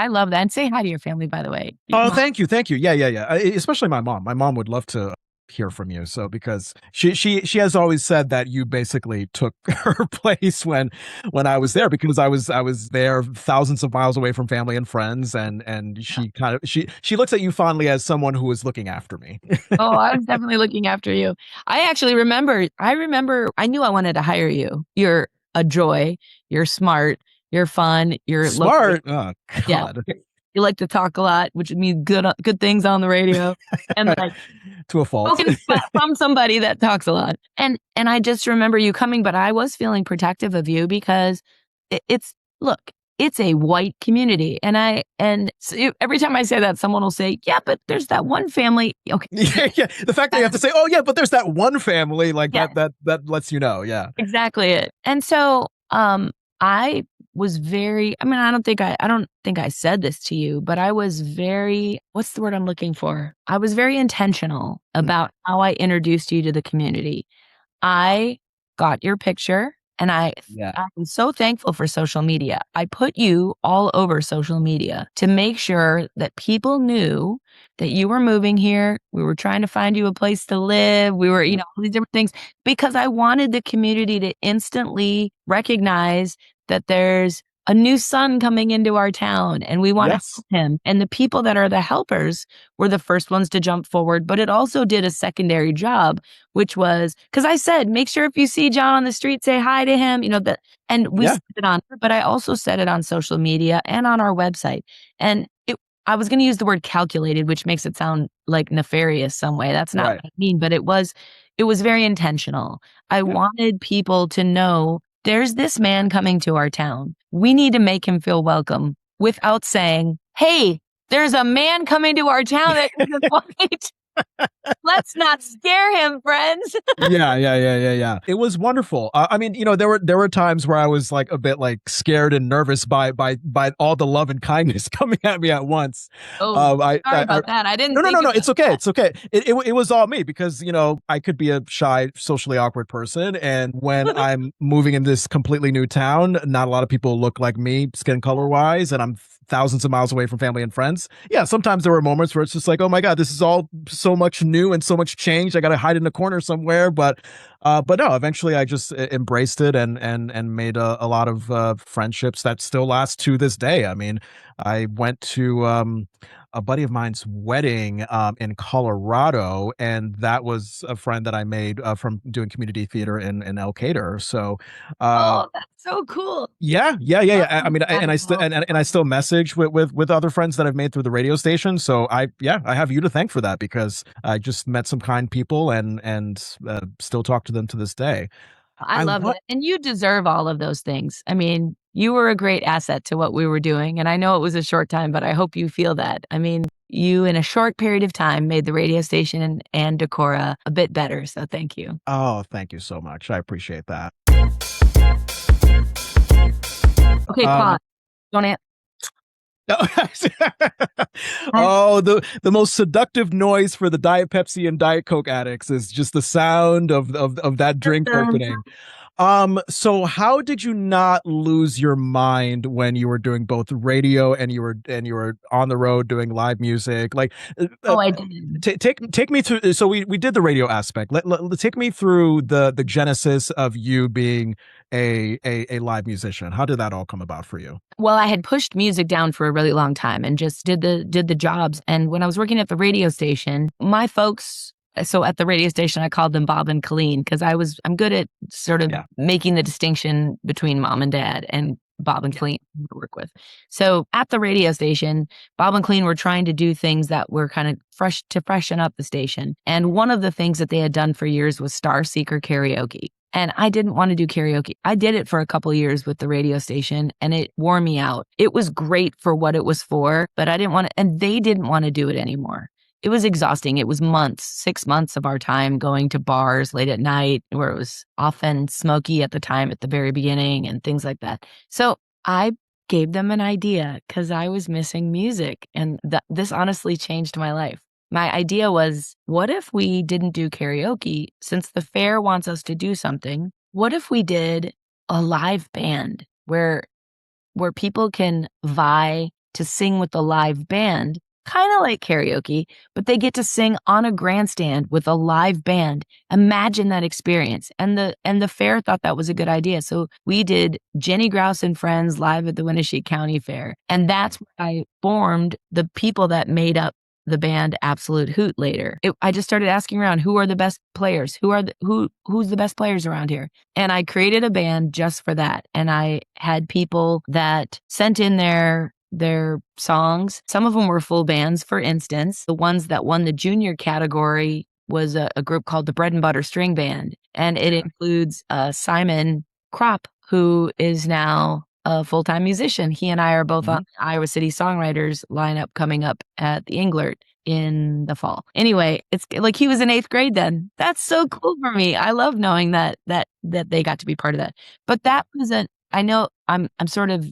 A: love that. And say hi to your family, by the way.
B: Oh, thank you. Yeah. Especially my mom. My mom would love to hear from you. So because she has always said that you basically took her place when I was there, because I was there thousands of miles away from family and friends, and she kind of she looks at you fondly as someone who was looking after me.
A: Oh, I was definitely looking after you. I actually remember I knew I wanted to hire you. You're a joy. You're smart. You're fun. You're
B: smart. Oh God.
A: Yeah. You like to talk a lot, which means good things on the radio. And like
B: to a fault.
A: spoken from somebody that talks a lot. And I just remember you coming, but I was feeling protective of you because look, it's a white community. And so every time I say that, someone will say, yeah, but there's that one family. Okay.
B: Yeah. The fact that you have to say, oh yeah, but there's that one family, like that lets you know. Yeah.
A: Exactly it. And so I was very, I mean, I don't think I said this to you, but I was very, what's the word I'm looking for? I was very intentional about how I introduced you to the community. I got your picture and I'm so thankful for social media. I put you all over social media to make sure that people knew that you were moving here. We were trying to find you a place to live. We were, all these different things because I wanted the community to instantly recognize that there's a new son coming into our town and we want to help him. And the people that are the helpers were the first ones to jump forward. But it also did a secondary job, which was, because I said, make sure if you see Jon on the street, say hi to him, and we said it on, but I also said it on social media and on our website. And I was going to use the word calculated, which makes it sound like nefarious some way. That's not what I mean, but it was very intentional. I wanted people to know there's this man coming to our town. We need to make him feel welcome without saying, hey, there's a man coming to our town that is white. Let's not scare him, friends.
B: Yeah. It was wonderful. I mean, there were times where I was like a bit like scared and nervous by all the love and kindness coming at me at once.
A: Sorry about that. I didn't.
B: No. It's okay. It's okay. It was all me because I could be a shy, socially awkward person, and when I'm moving in this completely new town, not a lot of people look like me, skin color wise, and I'm thousands of miles away from family and friends. Yeah, sometimes there were moments where it's just like, oh my God, this is all so much new and so much change. I got to hide in a corner somewhere. But no, eventually I just embraced it and made a lot of friendships that still last to this day. I mean, I went to a buddy of mine's wedding in Colorado, and that was a friend that I made from doing community theater in El Cader. So,
A: that's so cool.
B: Yeah. I mean, I still message with other friends that I've made through the radio station. So I have you to thank for that because I just met some kind people and still talk to them to this day.
A: I love it. And you deserve all of those things. I mean, you were a great asset to what we were doing. And I know it was a short time, but I hope you feel that. I mean, you in a short period of time made the radio station and Decorah a bit better. So thank you.
B: Oh, thank you so much. I appreciate that.
A: Okay, pause. Don't answer.
B: Oh, the most seductive noise for the Diet Pepsi and Diet Coke addicts is just the sound of that drink opening. So how did you not lose your mind when you were doing both radio and you were on the road doing live music? Like,
A: I did.
B: Take me through. So we did the radio aspect. Take me through the genesis of you being a live musician. How did that all come about for you?
A: Well, I had pushed music down for a really long time and just did the jobs. And when I was working at the radio station, my folks. So at the radio station, I called them Bob and Colleen because I'm good at sort of making the distinction between mom and dad and Bob and Colleen to work with. So at the radio station, Bob and Colleen were trying to do things that were kind of fresh to freshen up the station. And one of the things that they had done for years was Star Seeker karaoke. And I didn't want to do karaoke. I did it for a couple of years with the radio station and it wore me out. It was great for what it was for, but I didn't want to, and they didn't want to do it anymore. It was exhausting. It was 6 months of our time going to bars late at night where it was often smoky at the time at the very beginning and things like that. So I gave them an idea because I was missing music. And this honestly changed my life. My idea was, what if we didn't do karaoke? Since the fair wants us to do something, what if we did a live band where people can vie to sing with the live band? Kind of like karaoke, but they get to sing on a grandstand with a live band. Imagine that experience. And the fair thought that was a good idea. So we did Jeni Grouws and Friends live at the Wenatchee County Fair. And that's where I formed the people that made up the band Absolute Hoot later. I just started asking around, who are the best players? Who's the best players around here? And I created a band just for that. And I had people that sent in their their songs. Some of them were full bands. For instance, the ones that won the junior category was a group called the Bread and Butter String Band, and it includes Simon Kropp, who is now a full-time musician. He and I are both on Iowa City Songwriters lineup coming up at the Englert in the fall. Anyway, it's like he was in 8th grade then. That's so cool for me. I love knowing that they got to be part of that. But that was I know I'm sort of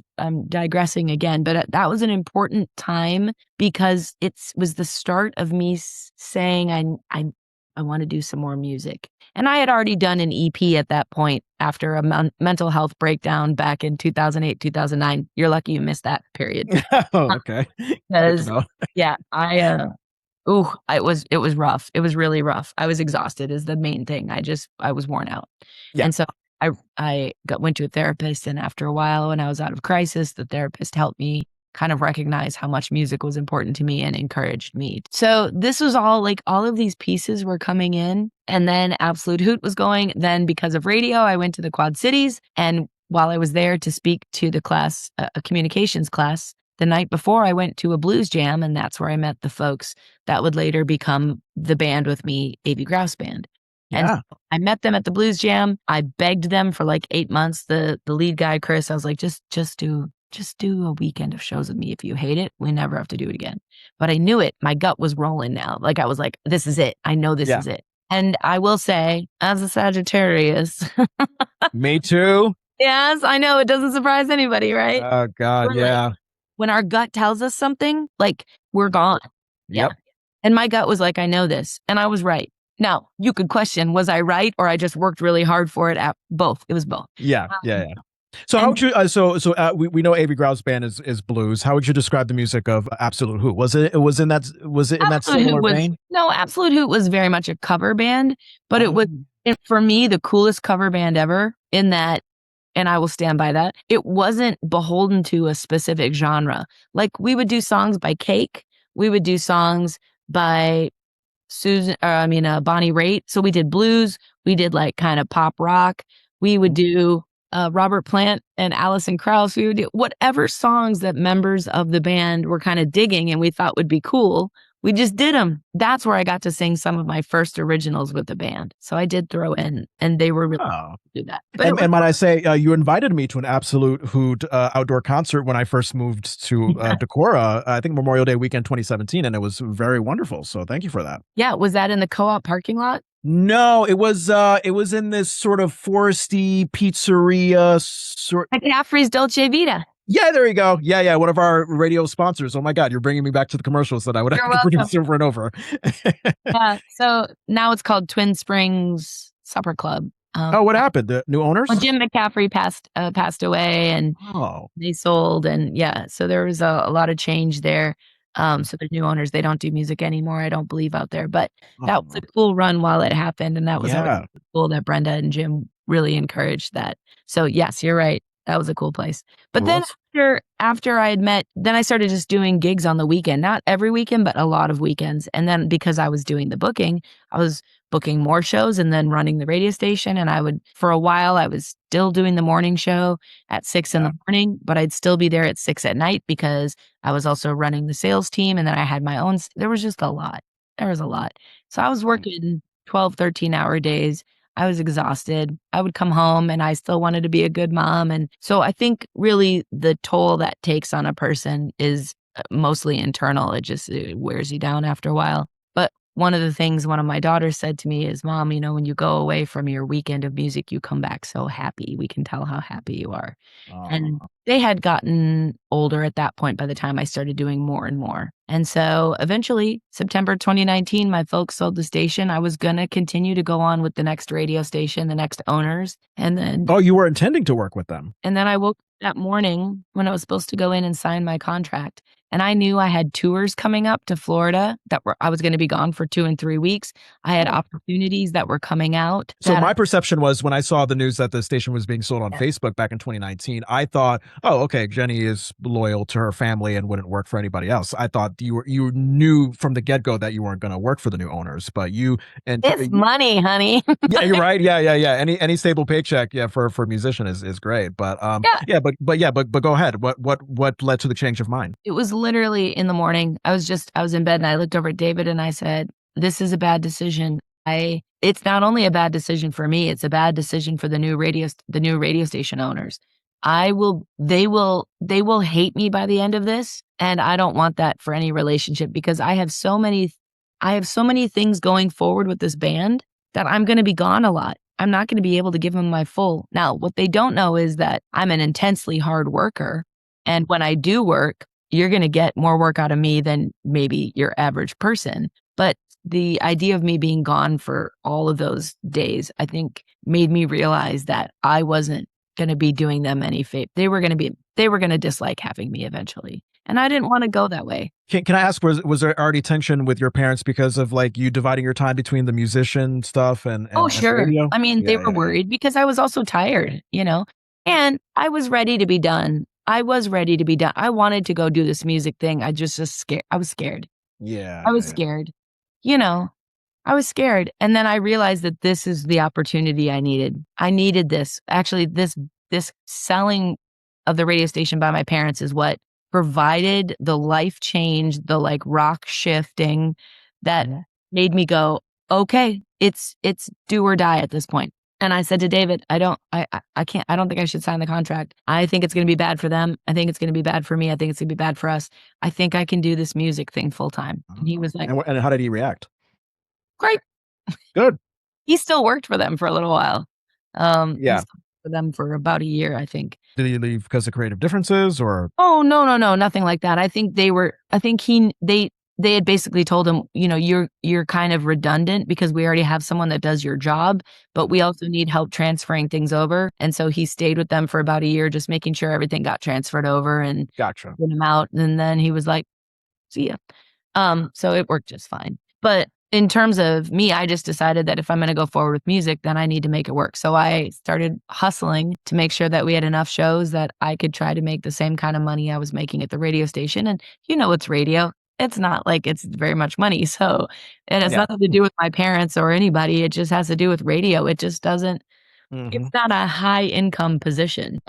A: digressing again, but that was an important time because it was the start of me saying I want to do some more music. And I had already done an EP at that point after a mental health breakdown back in 2008, 2009. You're lucky you missed that period.
B: Oh, okay.
A: Because yeah, it was rough. It was really rough. I was exhausted is the main thing. I was worn out.
B: Yeah.
A: And so I went to a therapist, and after a while, when I was out of crisis, the therapist helped me kind of recognize how much music was important to me and encouraged me. So this was all of these pieces were coming in, and then Absolute Hoot was going. Then because of radio, I went to the Quad Cities, and while I was there to speak to the class, a communications class, the night before I went to a blues jam, and that's where I met the folks that would later become the band with me, Avey Grouws Band. And so I met them at the blues jam. I begged them for like 8 months. The lead guy, Chris, I was like, just do a weekend of shows with me. If you hate it, we never have to do it again. But I knew it. My gut was rolling now. Like I was like, this is it. I know this is it. And I will say, as a Sagittarius.
B: Me too.
A: Yes, I know. It doesn't surprise anybody, right?
B: Oh, God. Yeah.
A: When our gut tells us something, like we're gone.
B: Yep.
A: Yeah. And my gut was like, I know this. And I was right. Now, you could question, was I right or I just worked really hard for it? Both. It was both.
B: Yeah. So how would you? We know Avey Grouws Band is blues. How would you describe the music of Absolute Hoot? Was it in that similar vein?
A: No, Absolute Hoot was very much a cover band, but it was for me the coolest cover band ever. In that, and I will stand by that. It wasn't beholden to a specific genre. Like we would do songs by Cake. We would do songs by Bonnie Raitt. So we did blues. We did like kind of pop rock. We would do Robert Plant and Alison Krauss. We would do whatever songs that members of the band were kind of digging and we thought would be cool. We just did them. That's where I got to sing some of my first originals with the band. So I did throw in, and they were really do that.
B: But and might I say, you invited me to an Absolute Hoot outdoor concert when I first moved to Decorah, I think Memorial Day weekend 2017, and it was very wonderful. So thank you for that.
A: Yeah, was that in the co-op parking lot?
B: No, it was in this sort of foresty pizzeria sort.
A: McCaffrey's Dolce Vita.
B: Yeah, there you go. Yeah. One of our radio sponsors. Oh my God, you're bringing me back to the commercials that I would have to produce over and over.
A: So now it's called Twin Springs Supper Club.
B: What happened? The new owners?
A: Well, Jim McCaffrey passed away, and they sold, and so there was a lot of change there. So the new owners, they don't do music anymore, I don't believe, out there. But that was a cool run while it happened, and that was really cool that Brenda and Jim really encouraged that. So yes, you're right. That was a cool place. But then after I had met, then I started just doing gigs on the weekend, not every weekend, but a lot of weekends. And then because I was doing the booking, I was booking more shows and then running the radio station. And for a while, I was still doing the morning show at 6 in the morning, but I'd still be there at 6 at night because I was also running the sales team. And then I had my own, there was just a lot. There was a lot. So I was working 12, 13-hour days. I was exhausted. I would come home and I still wanted to be a good mom. And so I think really the toll that takes on a person is mostly internal. It wears you down after a while. But one of the things one of my daughters said to me is, Mom, when you go away from your weekend of music, you come back so happy. We can tell how happy you are. And they had gotten older at that point by the time I started doing more and more. And so eventually, September 2019, my folks sold the station. I was going to continue to go on with the next radio station, the next owners. And then...
B: Oh, you were intending to work with them.
A: And then I woke up that morning when I was supposed to go in and sign my contract. And I knew I had tours coming up to Florida I was going to be gone for 2 and 3 weeks. I had opportunities that were coming out.
B: So my perception was when I saw the news that the station was being sold on Facebook back in 2019, I thought, oh, okay, Jeni is loyal to her family and wouldn't work for anybody else. I thought you knew from the get-go that you weren't going to work for the new owners, but
A: it's money, honey.
B: Yeah, you're right. Yeah. Any stable paycheck, for a musician is great. But but go ahead. What led to the change of mind?
A: It was literally in the morning. I was in bed and I looked over at David and I said, "This is a bad decision. It's not only a bad decision for me, it's a bad decision for the new radio station owners. They will hate me by the end of this, and I don't want that for any relationship because I have so many things going forward with this band that I'm going to be gone a lot. I'm not going to be able to give them my full. Now, what they don't know is that I'm an intensely hard worker, and when I do work, you're going to get more work out of me than maybe your average person. But the idea of me being gone for all of those days, I think made me realize that I wasn't going to be doing them any favor. They were going to dislike having me eventually. And I didn't want to go that way.
B: Can I ask, was there already tension with your parents because of like you dividing your time between the musician stuff and
A: oh, sure.
B: radio?
A: I mean, they were worried because I was also tired, and I was ready to be done. I wanted to go do this music thing. I just scared. I was scared.
B: Yeah.
A: I was scared. I was scared. And then I realized that this is the opportunity I needed. I needed this. Actually, this selling of the radio station by my parents is what provided the life change, the like rock shifting that made me go, okay, it's do or die at this point. And I said to David, I don't think I should sign the contract. I think it's going to be bad for them. I think it's going to be bad for me. I think it's going to be bad for us. I think I can do this music thing full time. And he was like,
B: and how did he react?
A: Great.
B: Good.
A: He still worked for them for a little while.
B: Yeah.
A: He still worked for them for about a year, I think.
B: Did he leave because of creative differences or?
A: Oh, no, nothing like that. I think they had basically told him, you're kind of redundant because we already have someone that does your job, but we also need help transferring things over. And so he stayed with them for about a year, just making sure everything got transferred over and
B: Gotcha.
A: Put him out. And then he was like, see ya. So it worked just fine. But in terms of me, I just decided that if I'm going to go forward with music, then I need to make it work. So I started hustling to make sure that we had enough shows that I could try to make the same kind of money I was making at the radio station. And it's radio. It's not like it's very much money. So it has nothing to do with my parents or anybody. It just has to do with radio. It just doesn't, it's not a high income position.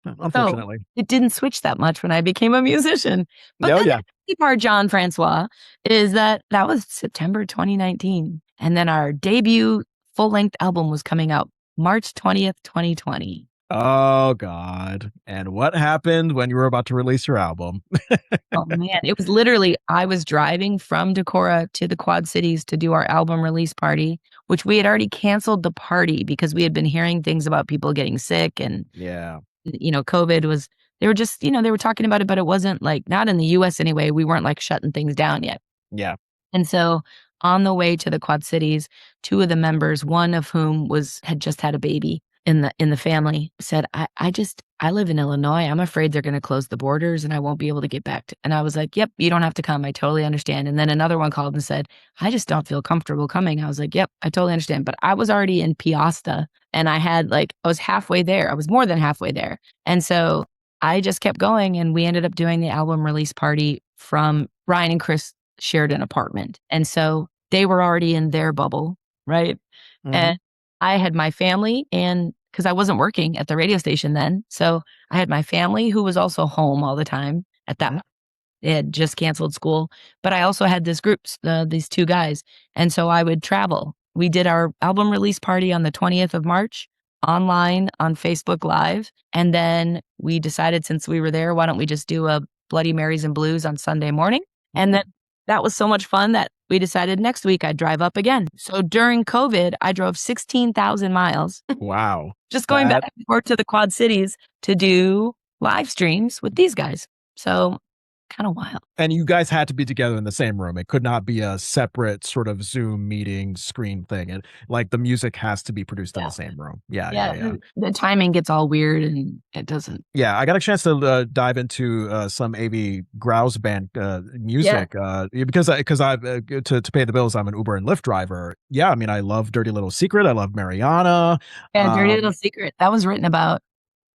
B: Unfortunately.
A: So it didn't switch that much when I became a musician. But the part, Jon Francois, is that was September 2019. And then our debut full-length album was coming out March 20th, 2020.
B: Oh, God. And what happened when you were about to release your album?
A: Oh, man. It was literally, I was driving from Decorah to the Quad Cities to do our album release party, which we had already canceled the party because we had been hearing things about people getting sick and, COVID was, they were just, they were talking about it, but it wasn't like, not in the US anyway. We weren't like shutting things down yet.
B: Yeah.
A: And so on the way to the Quad Cities, two of the members, one of whom had just had a baby in the family, said, I live in Illinois. I'm afraid they're going to close the borders and I won't be able to get back. And I was like, yep, you don't have to come. I totally understand. And then another one called and said, I just don't feel comfortable coming. I was like, yep, I totally understand. But I was already in Piasta and I was halfway there. I was more than halfway there. And so I just kept going and we ended up doing the album release party from Brian and Chris shared an apartment. And so they were already in their bubble, right? Mm-hmm. And I had my family and because I wasn't working at the radio station then. So I had my family who was also home all the time at that point. They had just canceled school, but I also had this group, these two guys. And so I would travel. We did our album release party on the 20th of March online on Facebook Live. And then we decided since we were there, why don't we just do a Bloody Marys and Blues on Sunday morning? And then that was so much fun that we decided next week I'd drive up again. So during COVID, I drove 16,000 miles.
B: Wow.
A: Just going back and forth to the Quad Cities to do live streams with these guys. So kind of wild.
B: And you guys had to be together in the same room. It could not be a separate sort of Zoom meeting screen thing. And like the music has to be produced in the same room. Yeah.
A: The timing gets all weird and it doesn't.
B: Yeah, I got a chance to dive into some Avey Grouws Band music because I to pay the bills. I'm an Uber and Lyft driver. Yeah, I mean, I love Dirty Little Secret. I love Mariana.
A: Yeah, Dirty Little Secret. That was written about.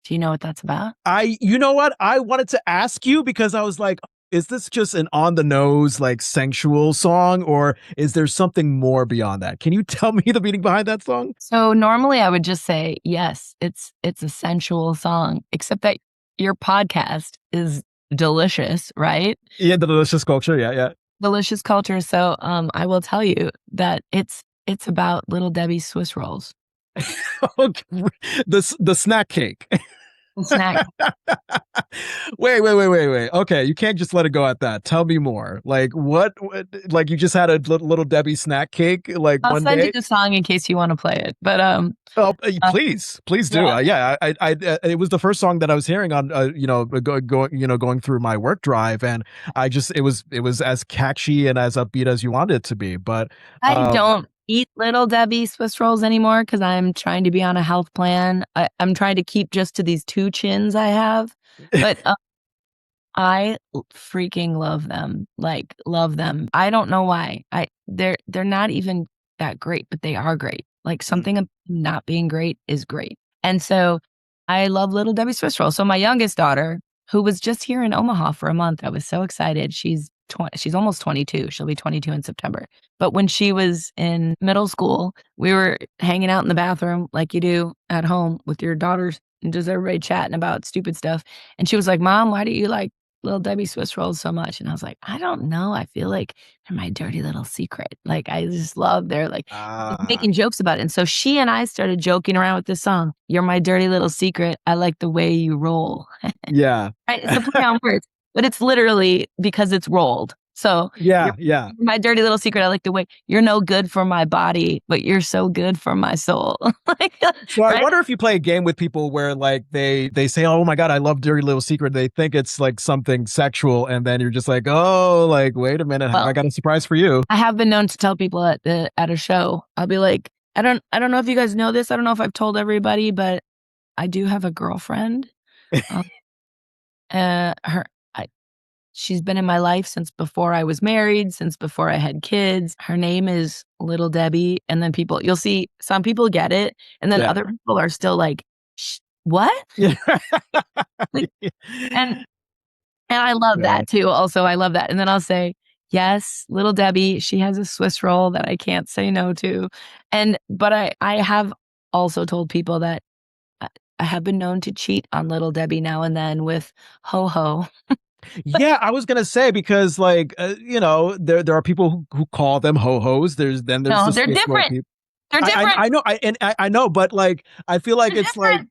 A: Do you know what that's about?
B: You know what? I wanted to ask you because I was like, is this just an on the nose, like sensual song, or is there something more beyond that? Can you tell me the meaning behind that song?
A: So normally I would just say, yes, it's a sensual song, except that your podcast is delicious, right?
B: Yeah, the delicious culture. Yeah.
A: Delicious culture. So I will tell you that it's about Little Debbie's Swiss rolls.
B: The snack cake.
A: Snack.
B: Wait. Okay, you can't just let it go at that. Tell me more. Like what like you just had a little Debbie snack cake like
A: I'll
B: one
A: send
B: day?
A: you the song in case you want to play it. But
B: please do.
A: Yeah.
B: It was the first song that I was hearing on going through my work drive, and it was as catchy and as upbeat as you wanted it to be. But
A: I don't eat Little Debbie Swiss rolls anymore because I'm trying to be on a health plan. I'm trying to keep just to these 2 chins I have, but I freaking love them. Like love them. I don't know why. They're not even that great, but they are great. Like something of not being great is great. And so I love Little Debbie Swiss rolls. So my youngest daughter, who was just here in Omaha for a month, I was so excited. She's almost 22. She'll be 22 in September. But when she was in middle school, we were hanging out in the bathroom like you do at home with your daughters and just everybody chatting about stupid stuff. And she was like, Mom, why do you like Little Debbie Swiss rolls so much? And I was like, I don't know. I feel like they're my dirty little secret. Like I just love they're like making jokes about it. And so she and I started joking around with this song. You're my dirty little secret. I like the way you roll.
B: Yeah.
A: Right? It's a play on words, but it's literally because it's rolled. So
B: yeah.
A: My dirty little secret. I like the way you're no good for my body, but you're so good for my soul.
B: So I wonder if you play a game with people where like they say, oh my God, I love Dirty Little Secret. They think it's like something sexual. And then you're just like, oh, like, wait a minute. I got a surprise for you.
A: I have been known to tell people at a show, I'll be like, I don't know if you guys know this. I don't know if I've told everybody, but I do have a girlfriend. She's been in my life since before I was married, since before I had kids. Her name is Little Debbie. And then you'll see some people get it. And then other people are still like, what? Yeah. And I love that too. Also, I love that. And then I'll say, yes, Little Debbie, she has a Swiss roll that I can't say no to. But I have also told people that I have been known to cheat on Little Debbie now and then with Ho Ho.
B: Yeah, I was gonna say because like there are people who call them ho-hos. There's
A: they're different. They're different.
B: I know. I know, but like I feel like it's different.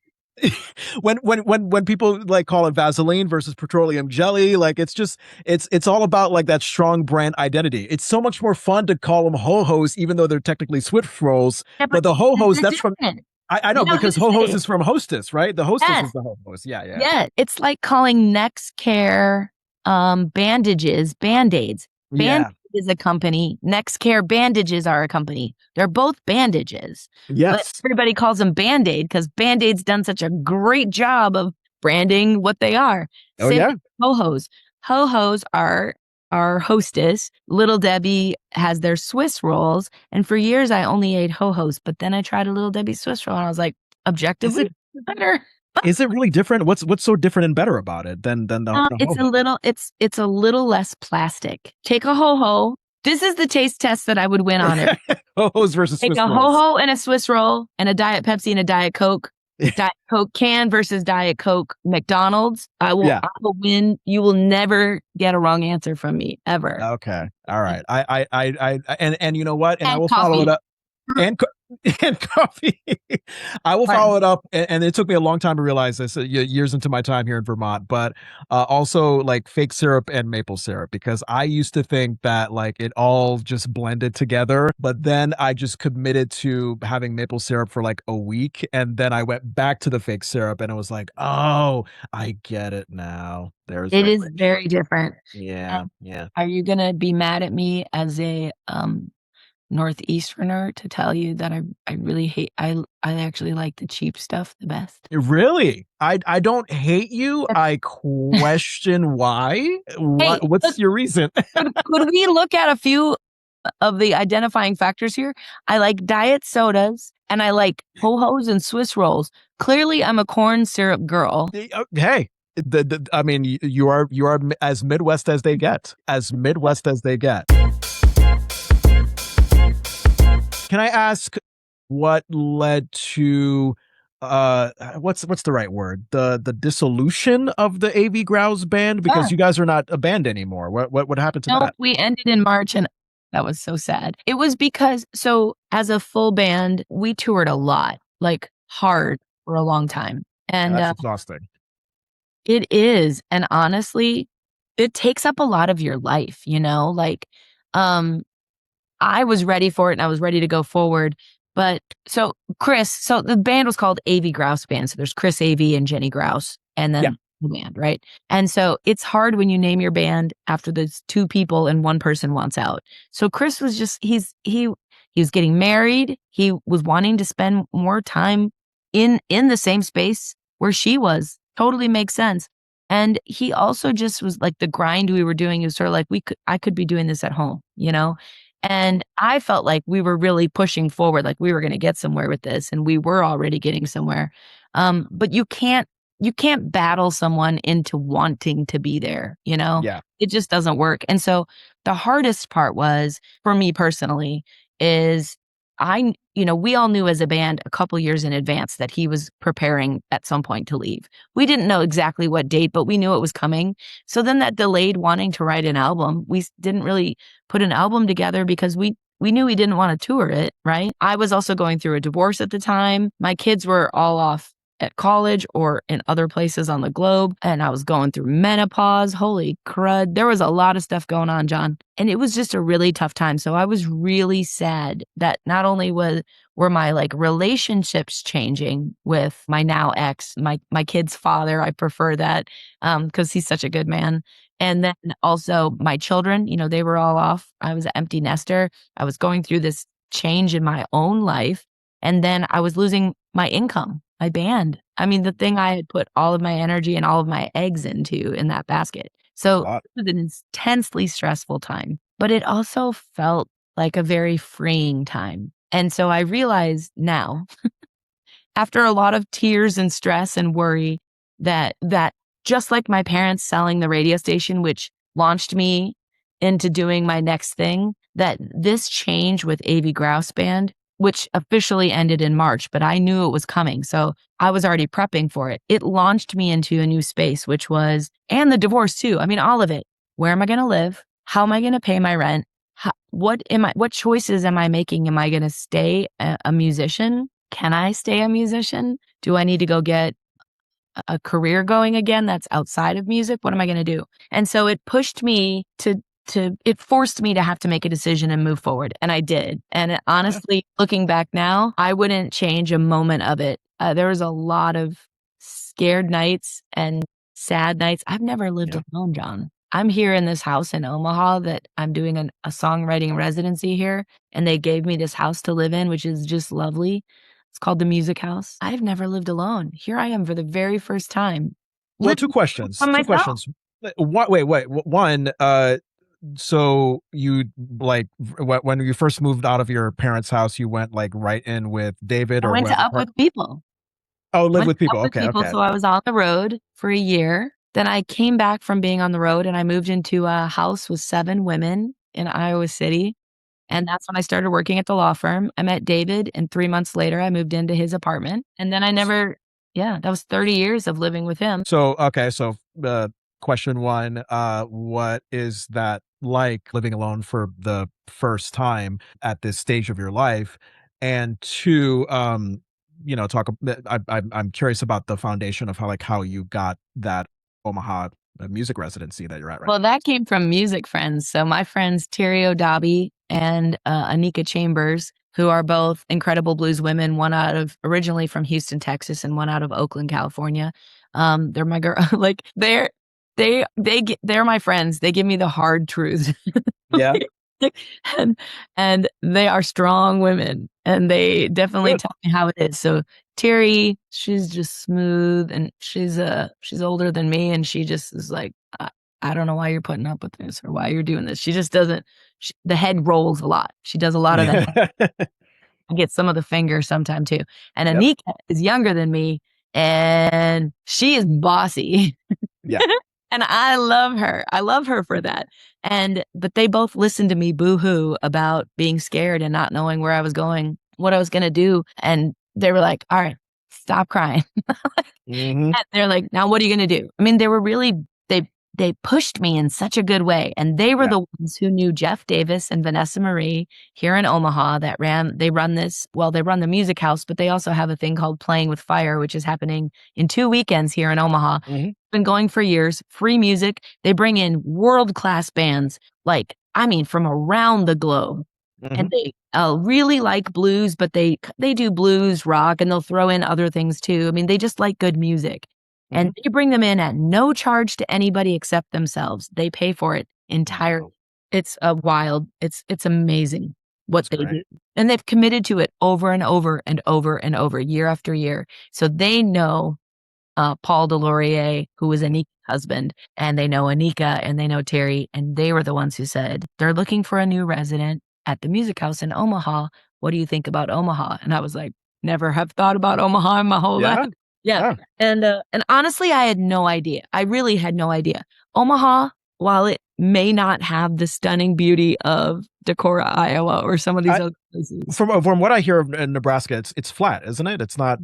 B: Like when people like call it Vaseline versus petroleum jelly, like it's all about like that strong brand identity. It's so much more fun to call them ho-hos, even though they're technically Swift rolls. Yeah, but the ho-hos, that's different. From I know because Ho-Hos is from Hostess, right? The Hostess is the Ho-Hos. Yeah.
A: It's like calling Next Care bandages Band-Aids. Band-Aid is a company. Next Care bandages are a company. They're both bandages.
B: Yes.
A: But everybody calls them Band-Aid because Band-Aid's done such a great job of branding what they are.
B: Oh, yeah.
A: Ho-Hos. Ho-Hos are Hostess. Little Debbie has their Swiss rolls. And for years, I only ate Ho-Hos. But then I tried a Little Debbie Swiss roll and I was like, objectively better.
B: Is it really different? What's so different and better about it than the
A: it's a little less plastic. Take a Ho-Ho. This is the taste test that I would win on it.
B: Ho-Hos versus
A: Take
B: Swiss
A: a
B: rolls.
A: Ho-Ho and a Swiss roll and a Diet Pepsi and a Diet Coke. Diet Coke can versus Diet Coke McDonald's. I will win. You will never get a wrong answer from me ever.
B: Okay. All right. And you know what? And I will follow it up. And and coffee. I will
A: But
B: follow it up, and it took me a long time to realize this, years into my time here in Vermont. But also like fake syrup and maple syrup, because I used to think that like it all just blended together. But then I just committed to having maple syrup for like a week, and then I went back to the fake syrup, and it was like, oh, I get it now. There's
A: it
B: your
A: is very different.
B: yeah,
A: And
B: yeah.
A: are you gonna be mad at me as a Northeasterner to tell you that I really hate I actually like the cheap stuff the best.
B: Really? I don't hate you. I question why.
A: Hey,
B: What's
A: look,
B: your reason?
A: could we look at a few of the identifying factors here? I like diet sodas and I like ho-hos and Swiss rolls. Clearly, I'm a corn syrup girl.
B: Hey, I mean, you are as Midwest as they get. As Midwest as they get. Can I ask what led to what's the right word? The dissolution of the Avey Grouws Band,
A: Yeah.
B: because you guys are not a band anymore. What happened to
A: No,
B: that?
A: we ended in March and that was so sad. It was because so as a full band, we toured a lot, like hard for a long time.
B: Yeah,
A: And
B: that's exhausting.
A: it is. And honestly, it takes up a lot of your life, you know? Like, um, I was ready for it and I was ready to go forward. But so the band was called Avey Grouws Band. So there's Chris Avey and Jeni Grouws, and
B: Yeah,
A: then the band, right? And so it's hard when you name your band after there's two people and one person wants out. So Chris was just he was getting married. He was wanting to spend more time in the same space where she was. Totally makes sense. And he also just was like the grind we were doing. He was sort of like I could be doing this at home, you know? And I felt like we were really pushing forward, like we were gonna get somewhere with this, and we were already getting somewhere. But you can't battle someone into wanting to be there, you know?
B: yeah,
A: It just doesn't work. And so the hardest part was, for me personally, is we all knew as a band a couple years in advance that he was preparing at some point to leave. We didn't know exactly what date, but we knew it was coming. So then that delayed wanting to write an album. We didn't really put an album together because we knew he didn't want to tour it, right? I was also going through a divorce at the time. My kids were all off at college or in other places on the globe, and I was going through menopause. Holy crud. There was a lot of stuff going on, Jon. And it was just a really tough time. So I was really sad that not only were my like relationships changing with my now ex, my kid's father. I prefer that because he's such a good man. And then also my children, they were all off. I was an empty nester. I was going through this change in my own life. And then I was losing my income, my band. I mean, the thing I had put all of my energy and all of my eggs into in that basket.
B: that's a
A: So
B: lot.
A: it was an intensely stressful time, but it also felt like a very freeing time. And so I realize now, after a lot of tears and stress and worry, that just like my parents selling the radio station, which launched me into doing my next thing, that this change with Avey Grouws Band, which officially ended in March, but I knew it was coming. So I was already prepping for it. It launched me into a new space, which was, and the divorce too. I mean, all of it. Where am I going to live? How am I going to pay my rent? What choices am I making? Am I going to stay a musician? Can I stay a musician? Do I need to go get a career going again that's outside of music? What am I going to do? And so it pushed me it forced me to have to make a decision and move forward. And I did. And
B: Okay.
A: honestly, looking back now, I wouldn't change a moment of it. There was a lot of scared nights and sad nights. I've never lived
B: Yeah.
A: alone, Jon. I'm here in this house in Omaha that I'm doing a songwriting residency here. And they gave me this house to live in, which is just lovely. It's called the Music House. I've never lived alone. Here I am for the very first time,
B: Well,
A: living
B: questions.
A: on
B: Two
A: myself.
B: questions. Wait. One, so you like when you first moved out of your parents' house, you went like right in with David
A: I
B: or
A: went to
B: whoever
A: Up
B: part.
A: with People.
B: Oh, live
A: Went
B: with
A: to Up
B: people.
A: with
B: Okay,
A: People,
B: okay.
A: so I was on the road for a year. Then I came back from being on the road and I moved into a house with 7 women in Iowa City. And that's when I started working at the law firm. I met David, and 3 months later, I moved into his apartment. And then yeah, that was 30 years of living with him.
B: So okay, so question one, what is that like living alone for the first time at this stage of your life? and two, talk. I'm curious about the foundation of how you got that Omaha music residency that you're at right
A: Well,
B: now.
A: that came from music friends. So my friends Terry O'Dobby and Anika Chambers, who are both incredible blues women, one out of originally from Houston, Texas, and one out of Oakland, California. They're my girl. Like they're my friends. They give me the hard truths.
B: Yeah,
A: and and they are strong women, and they definitely
B: good.
A: tell me how it is. So Terry, she's just smooth, and she's older than me, and she just is like, I don't know why you're putting up with this or why you're doing this. She just doesn't. The head rolls a lot. She does a lot of the head. I get some of the fingers sometime too. And
B: Yep.
A: Anika is younger than me, and she is bossy.
B: Yeah.
A: And I love her. I love her for that. But they both listened to me boo-hoo about being scared and not knowing where I was going, what I was going to do. And they were like, all right, stop crying.
B: Mm-hmm.
A: And they're like, now what are you going to do? I mean, they were really, they pushed me in such a good way. And they were
B: Yeah.
A: the ones who knew Jeff Davis and Vanessa Marie here in Omaha they run the music house, but they also have a thing called Playing with Fire, which is happening in 2 weekends here in Omaha.
B: Mm-hmm.
A: Been going for years, free music. They bring in world-class bands, from around the globe.
B: Mm-hmm.
A: And they really like blues, but they do blues, rock, and they'll throw in other things too. I mean, they just like good music. And they bring them in at no charge to anybody except themselves. They pay for it entirely.
B: Wow.
A: It's wild. It's amazing what
B: That's
A: they
B: great.
A: do. And they've committed to it over and over and over and over, year after year. So they know Paul Delorier, who was Anika's husband, and they know Anika and they know Terry, and they were the ones who said, they're looking for a new resident at the music house in Omaha. What do you think about Omaha? And I was like, never have thought about Omaha in my whole life. Yeah. And honestly, I had no idea. I really had no idea. Omaha, while it may not have the stunning beauty of Decorah, Iowa, or some of these other places.
B: From what I hear in Nebraska, it's flat, isn't it? It's not.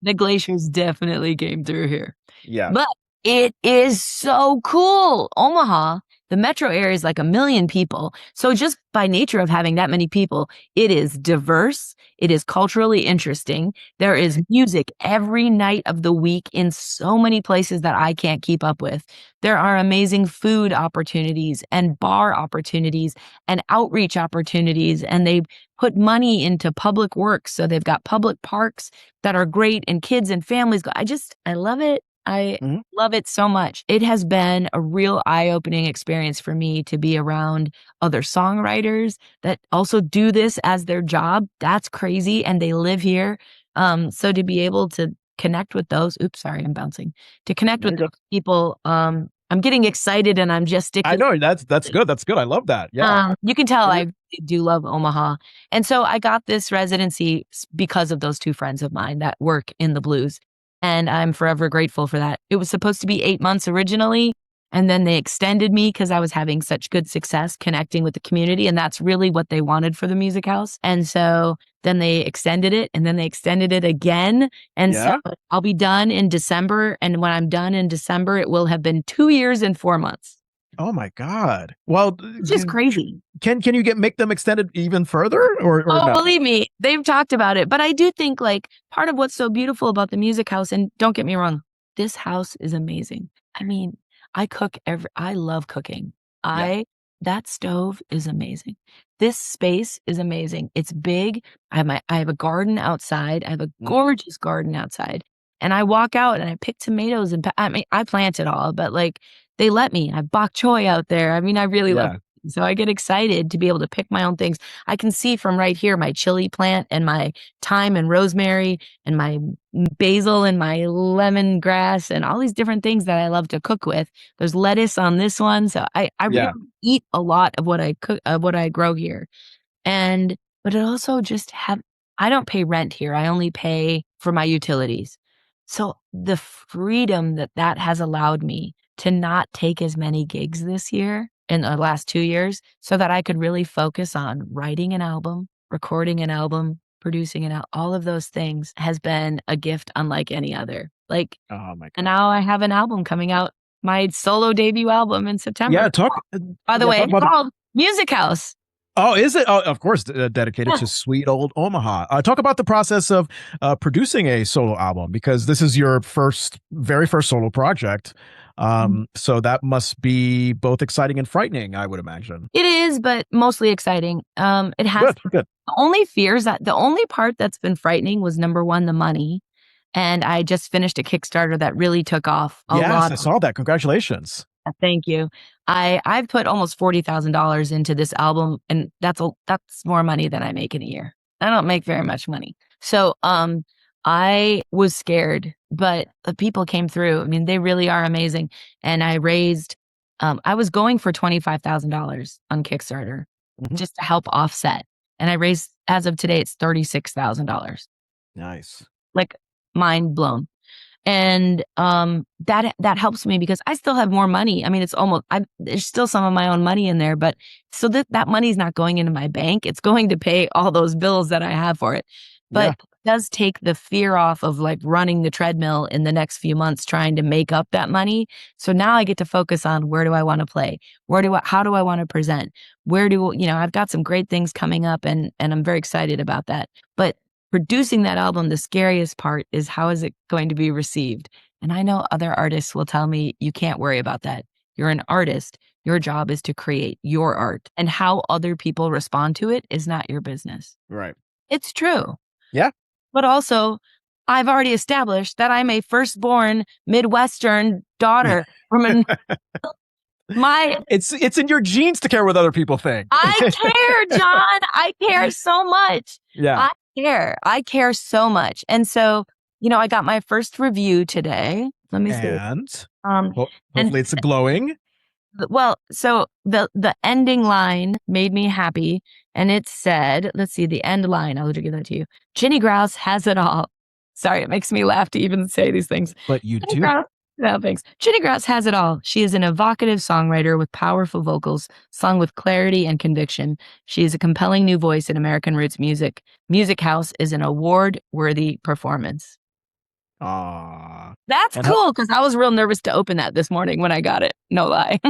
A: The glaciers definitely came through here.
B: Yeah.
A: But it is so cool. Omaha, the metro area is like 1 million people. So just by nature of having that many people, it is diverse. It is culturally interesting. There is music every night of the week in so many places that I can't keep up with. There are amazing food opportunities and bar opportunities and outreach opportunities. And they put money into public works. So they've got public parks that are great, and kids and families go. I love it. I love it so much. It has been a real eye-opening experience for me to be around other songwriters that also do this as their job. That's crazy. And they live here. So to be able to connect with those, I'm bouncing. To connect with those people, I'm getting excited and I'm gesticulating.
B: I know that's good. That's good. I love that. Yeah.
A: You can tell I do love Omaha. And so I got this residency because of those 2 friends of mine that work in the blues. And I'm forever grateful for that. It was supposed to be 8 months originally, and then they extended me because I was having such good success connecting with the community. And that's really what they wanted for the music house. And so then they extended it, and then they extended it again. And so I'll be done in December. And when I'm done in December, it will have been 2 years and 4 months.
B: Oh my God. Well,
A: it's just crazy.
B: Can you make them extended even further or no?
A: Believe me, they've talked about it. But I do think part of what's so beautiful about the music house, and don't get me wrong, this house is amazing. I mean, I love cooking. That stove is amazing. This space is amazing. It's big. I have a garden outside. I have a gorgeous garden outside. And I walk out and I pick tomatoes and I plant it all, but they let me. I have bok choy out there. I mean, I really love it. So I get excited to be able to pick my own things. I can see from right here my chili plant and my thyme and rosemary and my basil and my lemongrass and all these different things that I love to cook with. There's lettuce on this one. So I really eat a lot of what I cook, what I grow here. But it also I don't pay rent here. I only pay for my utilities. So the freedom that has allowed me to not take as many gigs this year in the last 2 years so that I could really focus on writing an album, recording an album, producing all of those things has been a gift unlike any other.
B: Oh my God.
A: And now I have an album coming out, my solo debut album in September.
B: Yeah,
A: By the way, it's called Music House.
B: Oh, is it? Oh, of course, dedicated
A: Yeah.
B: to sweet old Omaha. Talk about the process of producing a solo album, because this is your very first solo project. So that must be both exciting and frightening, I would imagine.
A: It is, but mostly exciting. It has
B: Good, good.
A: the only fears that the only part that's been frightening was number one, the money. And I just finished a Kickstarter that really took off a
B: Yes,
A: lot.
B: I saw that. Congratulations.
A: Thank you. I've put almost $40,000 into this album, and that's more money than I make in a year. I don't make very much money. So I was scared, but the people came through. I mean, they really are amazing. And I raised I was going for $25,000 on Kickstarter just to help offset. And I raised, as of today, it's $36,000.
B: Nice.
A: Like, mind blown. And that helps me because I still have more money. I mean, there's still some of my own money in there, but so that money's not going into my bank. It's going to pay all those bills that I have for it. But it does take the fear off of like running the treadmill in the next few months trying to make up that money. So now I get to focus on, where do I want to play? How do I want to present? I've got some great things coming up, and I'm very excited about that. But producing that album, the scariest part is, how is it going to be received? And I know other artists will tell me, you can't worry about that. You're an artist. Your job is to create your art, and how other people respond to it is not your business.
B: Right.
A: It's true.
B: Yeah.
A: But also, I've already established that I'm a firstborn Midwestern daughter from
B: it's in your genes to care what other people think.
A: I care, Jon. I care so much.
B: Yeah.
A: I care so much. And so, I got my first review today. Let me see.
B: And hopefully it's glowing.
A: Well, so the ending line made me happy, and it said, let's see, the end line, I'll give that to you. Jeni Grouws has it all. Sorry, it makes me laugh to even say these things.
B: But you do.
A: No, thanks. Jeni Grouws has it all. She is an evocative songwriter with powerful vocals, sung with clarity and conviction. She is a compelling new voice in American roots music. Music House is an award-worthy performance. That's cool, because I was real nervous to open that this morning when I got it. No lie.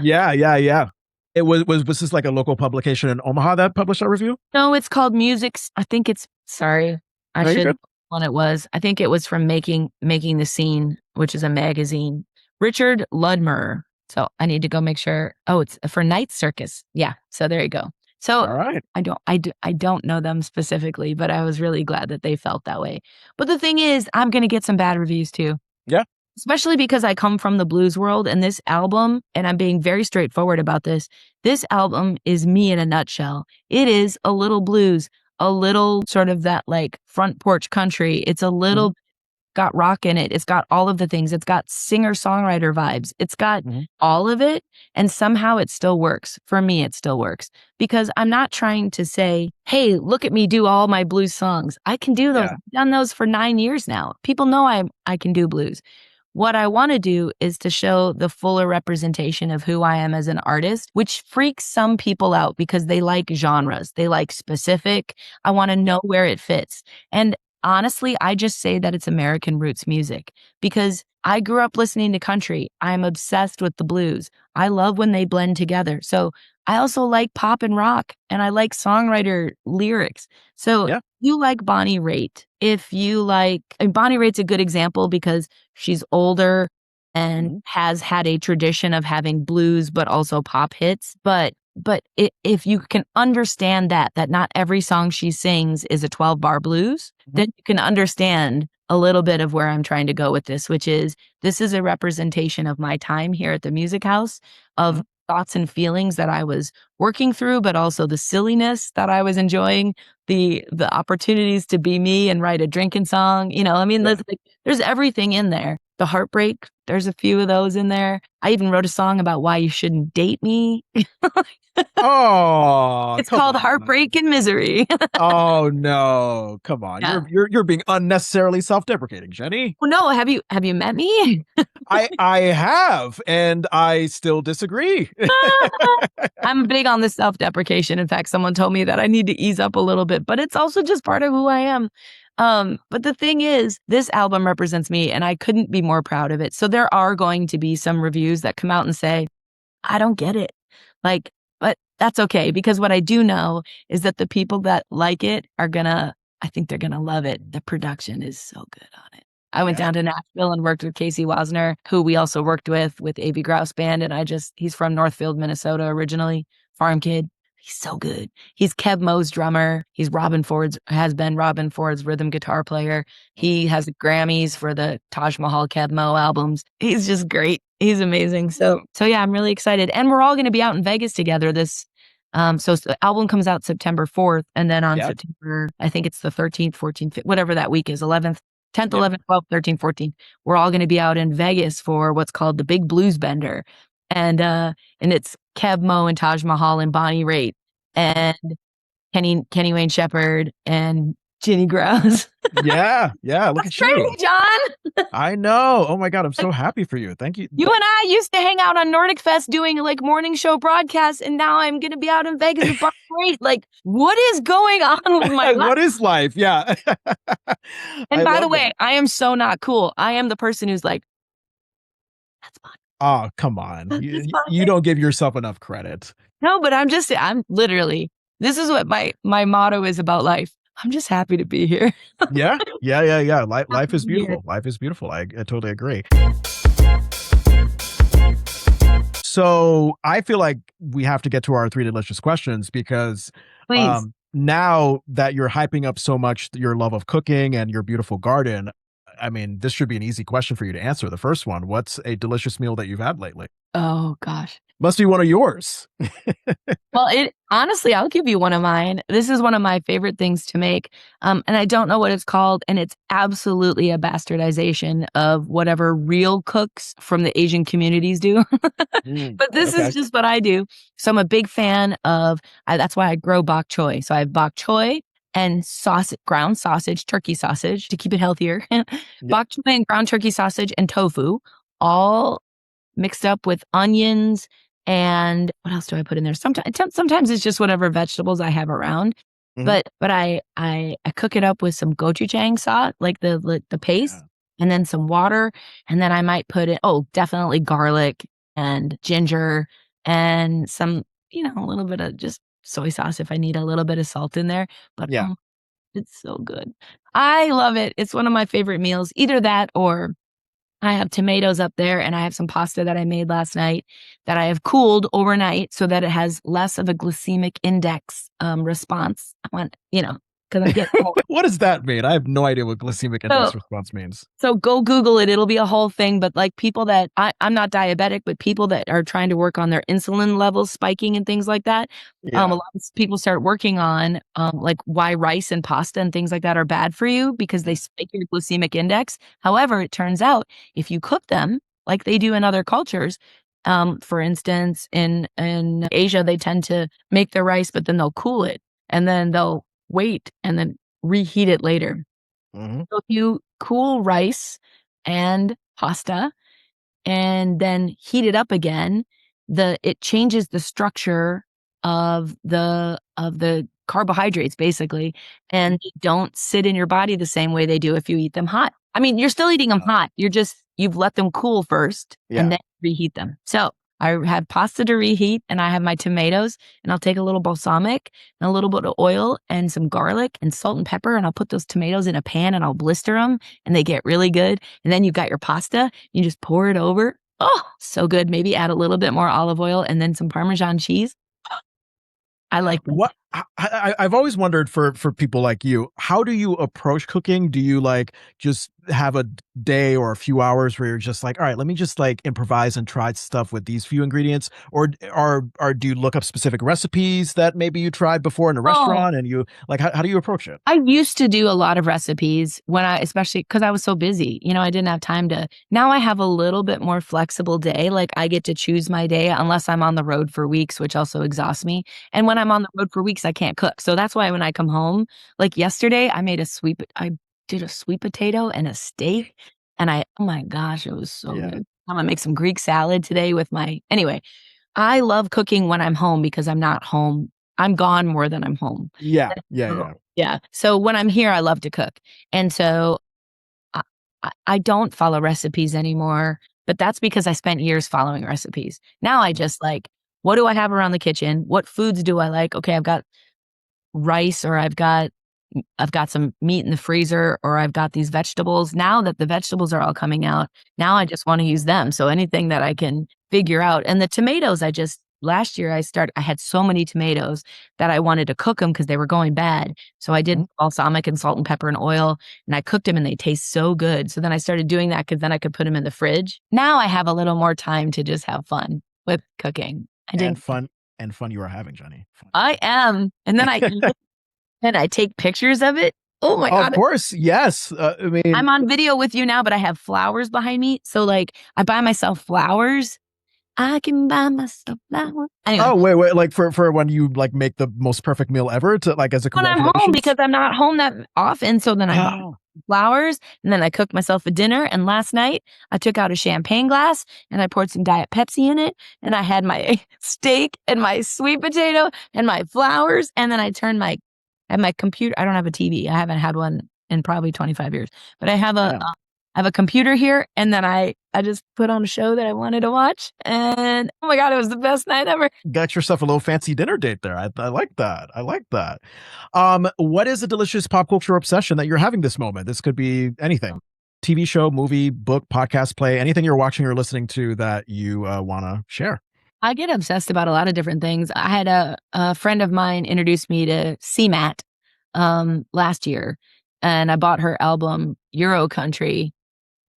B: Yeah. It was this like a local publication in Omaha that published that review?
A: No, it's called Music's. I think it's, sorry, I should when it was. I think it was from Making the Scene, which is a magazine. Richard Ludmer. So I need to go make sure. Oh, it's for Night Circus. Yeah. So there you go. So
B: all right.
A: I don't know them specifically, but I was really glad that they felt that way. But the thing is, I'm going to get some bad reviews too.
B: Yeah.
A: Especially because I come from the blues world, and this album, and I'm being very straightforward about this album is me in a nutshell. It is a little blues, a little sort of that like front porch country. It's a little got rock in it. It's got all of the things. It's got singer-songwriter vibes. It's got all of it. And somehow it still works. For me, it still works. Because I'm not trying to say, hey, look at me do all my blues songs. I can do those. I've done those for 9 years now. People know I can do blues. What I want to do is to show the fuller representation of who I am as an artist, which freaks some people out because they like genres. They like specific. I want to know where it fits. And honestly, I just say that it's American roots music because I grew up listening to country. I'm obsessed with the blues. I love when they blend together. So I also like pop and rock, and I like songwriter lyrics. So you like Bonnie Raitt. If you like, and Bonnie Raitt's a good example because she's older and has had a tradition of having blues, but also pop hits. But if you can understand that not every song she sings is a 12-bar blues, then you can understand a little bit of where I'm trying to go with this, which is this is a representation of my time here at the Music House, of thoughts and feelings that I was working through, but also the silliness that I was enjoying, the opportunities to be me and write a drinking song. There's everything in there. The heartbreak, there's a few of those in there. I even wrote a song about why you shouldn't date me.
B: Oh,
A: it's called Heartbreak and Misery.
B: Oh no, come on. Yeah. You're being unnecessarily self-deprecating, Jeni.
A: Well, no, have you met me?
B: I have, and I still disagree.
A: I'm big on the self-deprecation. In fact, someone told me that I need to ease up a little bit, but it's also just part of who I am. But the thing is, this album represents me, and I couldn't be more proud of it. So there are going to be some reviews that come out and say, I don't get it. But that's okay, because what I do know is that the people that like it I think they're gonna love it. The production is so good on it. I went down to Nashville and worked with Casey Wasner, who we also worked with Avey Grouws Band. And he's from Northfield, Minnesota originally, farm kid. He's so good. He's Kev Mo's drummer. Has been Robin Ford's rhythm guitar player. He has Grammys for the Taj Mahal Kev Mo albums. He's just great. He's amazing. So yeah, I'm really excited. And we're all going to be out in Vegas together so the album comes out September 4th, and then on September, I think it's the 13th, 14th, whatever that week is, 11th, 10th, 11th, 12th, 13th, 14th. We're all going to be out in Vegas for what's called the Big Blues Bender. And it's Kev Mo and Taj Mahal and Bonnie Raitt and Kenny Wayne Shepherd and Jeni Grouws.
B: Yeah. Look
A: That's
B: at you.
A: crazy, John.
B: I know. Oh my God. I'm so happy for you. Thank you.
A: You and I used to hang out on Nordic Fest doing like morning show broadcasts, and now I'm going to be out in Vegas with Bonnie Raitt. Like, what is going on with my life?
B: What is life? Yeah.
A: And by the way, I am so not cool. I am the person who's like, that's fine.
B: Oh, come on. You don't give yourself enough credit.
A: No, but I'm literally, this is what my motto is about life. I'm just happy to be here.
B: Yeah. Life is beautiful. Life is beautiful. I totally agree. So I feel like we have to get to our 3 delicious questions because now that you're hyping up so much your love of cooking and your beautiful garden, I mean, this should be an easy question for you to answer. The first one, what's a delicious meal that you've had lately?
A: Oh, gosh.
B: Must be one of yours.
A: Well, honestly, I'll give you one of mine. This is one of my favorite things to make. And I don't know what it's called. And it's absolutely a bastardization of whatever real cooks from the Asian communities do. But this is just what I do. So I'm a big fan of, that's why I grow bok choy. So I have bok choy and ground sausage, turkey sausage to keep it healthier. Bok choy and ground turkey sausage and tofu, all mixed up with onions. And what else do I put in there? Sometimes it's just whatever vegetables I have around. But I cook it up with some gochujang sauce, like the paste, and then some water, and then I might put in definitely garlic and ginger and some a little bit of just soy sauce if I need a little bit of salt in there. But it's so good. I love it. It's one of my favorite meals. Either that or I have tomatoes up there, and I have some pasta that I made last night that I have cooled overnight so that it has less of a glycemic index response. I want, because I'm getting old.
B: What does that mean? I have no idea what glycemic index response means. So
A: go Google it. It'll be a whole thing. But like people that, I'm not diabetic, but people that are trying to work on their insulin levels spiking and things like that, a lot of people start working on like why rice and pasta and things like that are bad for you because they spike your glycemic index. However, it turns out if you cook them like they do in other cultures, for instance, in Asia, they tend to make the rice, but then they'll cool it and then they'll wait and then reheat it later. So if you cool rice and pasta and then heat it up again, it changes the structure of the carbohydrates basically, and they don't sit in your body the same way they do if you eat them hot. I mean, you're still eating them hot. You've let them cool first and then reheat them. So I have pasta to reheat and I have my tomatoes and I'll take a little balsamic and a little bit of oil and some garlic and salt and pepper and I'll put those tomatoes in a pan and I'll blister them and they get really good. And then you've got your pasta, you just pour it over. Oh, so good. Maybe add a little bit more olive oil and then some Parmesan cheese. I like them.
B: What I've always wondered for people like you, how do you approach cooking? Do you like just have a day or a few hours where you're just like, all right, let me just like improvise and try stuff with these few ingredients, or do you look up specific recipes that maybe you tried before in a restaurant and you like how do you approach it?
A: I used to do a lot of recipes especially because I was so busy. I didn't have time to. Now I have a little bit more flexible day. Like I get to choose my day unless I'm on the road for weeks, which also exhausts me. And when I'm on the road for weeks, I can't cook. So that's why when I come home, like yesterday, I did a sweet potato and a steak. And oh my gosh, it was so good. I'm gonna make some Greek salad today anyway, I love cooking when I'm home because I'm not home. I'm gone more than I'm home.
B: Yeah.
A: So when I'm here, I love to cook. And so I don't follow recipes anymore, but that's because I spent years following recipes. Now I just like, what do I have around the kitchen? What foods do I like? Okay, I've got rice, or I've got some meat in the freezer, or I've got these vegetables. Now that the vegetables are all coming out, now I just want to use them. So anything that I can figure out. And the tomatoes, last year I had so many tomatoes that I wanted to cook them because they were going bad. So I did balsamic and salt and pepper and oil, and I cooked them and they taste so good. So then I started doing that because then I could put them in the fridge. Now I have a little more time to just have fun with cooking.
B: And fun you are having, Jeni. Fun.
A: I am. And then I take pictures of it. Oh my
B: Of
A: God.
B: course, yes. I mean,
A: I'm on video with you now, but I have flowers behind me. So like I buy myself flowers. I can buy myself flowers. Anyway,
B: oh wait, like for when you like make the most perfect meal ever to like as a
A: when I'm
B: congratulations.
A: home, because I'm not home that often. So then I buy flowers, and then I cook myself a dinner. And last night I took out a champagne glass and I poured some Diet Pepsi in it, and I had my steak and my sweet potato and my flowers. And then I turned my computer. I don't have a TV. I haven't had one in probably 25 years, but I have a computer here, and then I just put on a show that I wanted to watch, and oh my God, it was the best night ever.
B: Got yourself a little fancy dinner date there. I like that. I like that. What is a delicious pop culture obsession that you're having this moment? This could be anything. TV show, movie, book, podcast, play, anything you're watching or listening to that you want to share.
A: I get obsessed about a lot of different things. I had a friend of mine introduce me to CMAT last year, and I bought her album Euro Country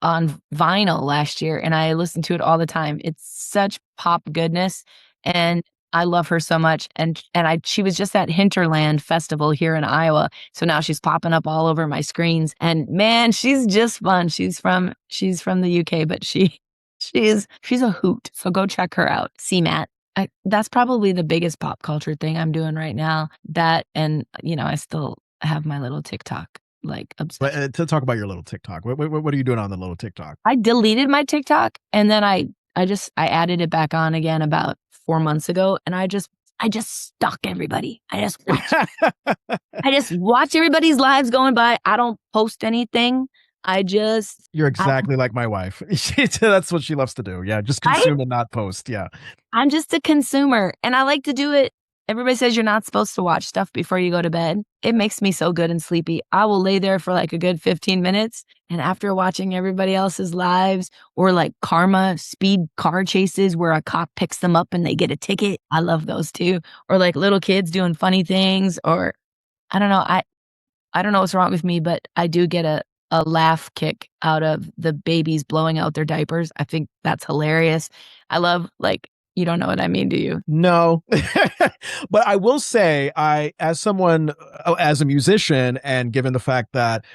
A: on vinyl last year, and I listen to it all the time. It's such pop goodness, and I love her so much. And she was just at Hinterland Festival here in Iowa, so now she's popping up all over my screens. And man, she's just fun. She's from the UK, but she's a hoot. So go check her out. CMAT. That's probably the biggest pop culture thing I'm doing right now. That, and I still have my little TikTok. Like obsessed.
B: But to talk about your little TikTok, what are you doing on the little TikTok?
A: I deleted my TikTok, and then I added it back on again about 4 months ago, and I just stalk everybody. I just watch everybody's lives going by. I don't post anything.
B: You're exactly like my wife. That's what she loves to do. Yeah, just consume and not post. Yeah,
A: I'm just a consumer, and I like to do it. Everybody says you're not supposed to watch stuff before you go to bed. It makes me so good and sleepy. I will lay there for like a good 15 minutes. And after watching everybody else's lives, or like karma speed car chases where a cop picks them up and they get a ticket. I love those too. Or like little kids doing funny things, or I don't know. I don't know what's wrong with me, but I do get a laugh kick out of the babies blowing out their diapers. I think that's hilarious. I love, like, you don't know what I mean, do you?
B: No. But I will say, as a musician, and given the fact that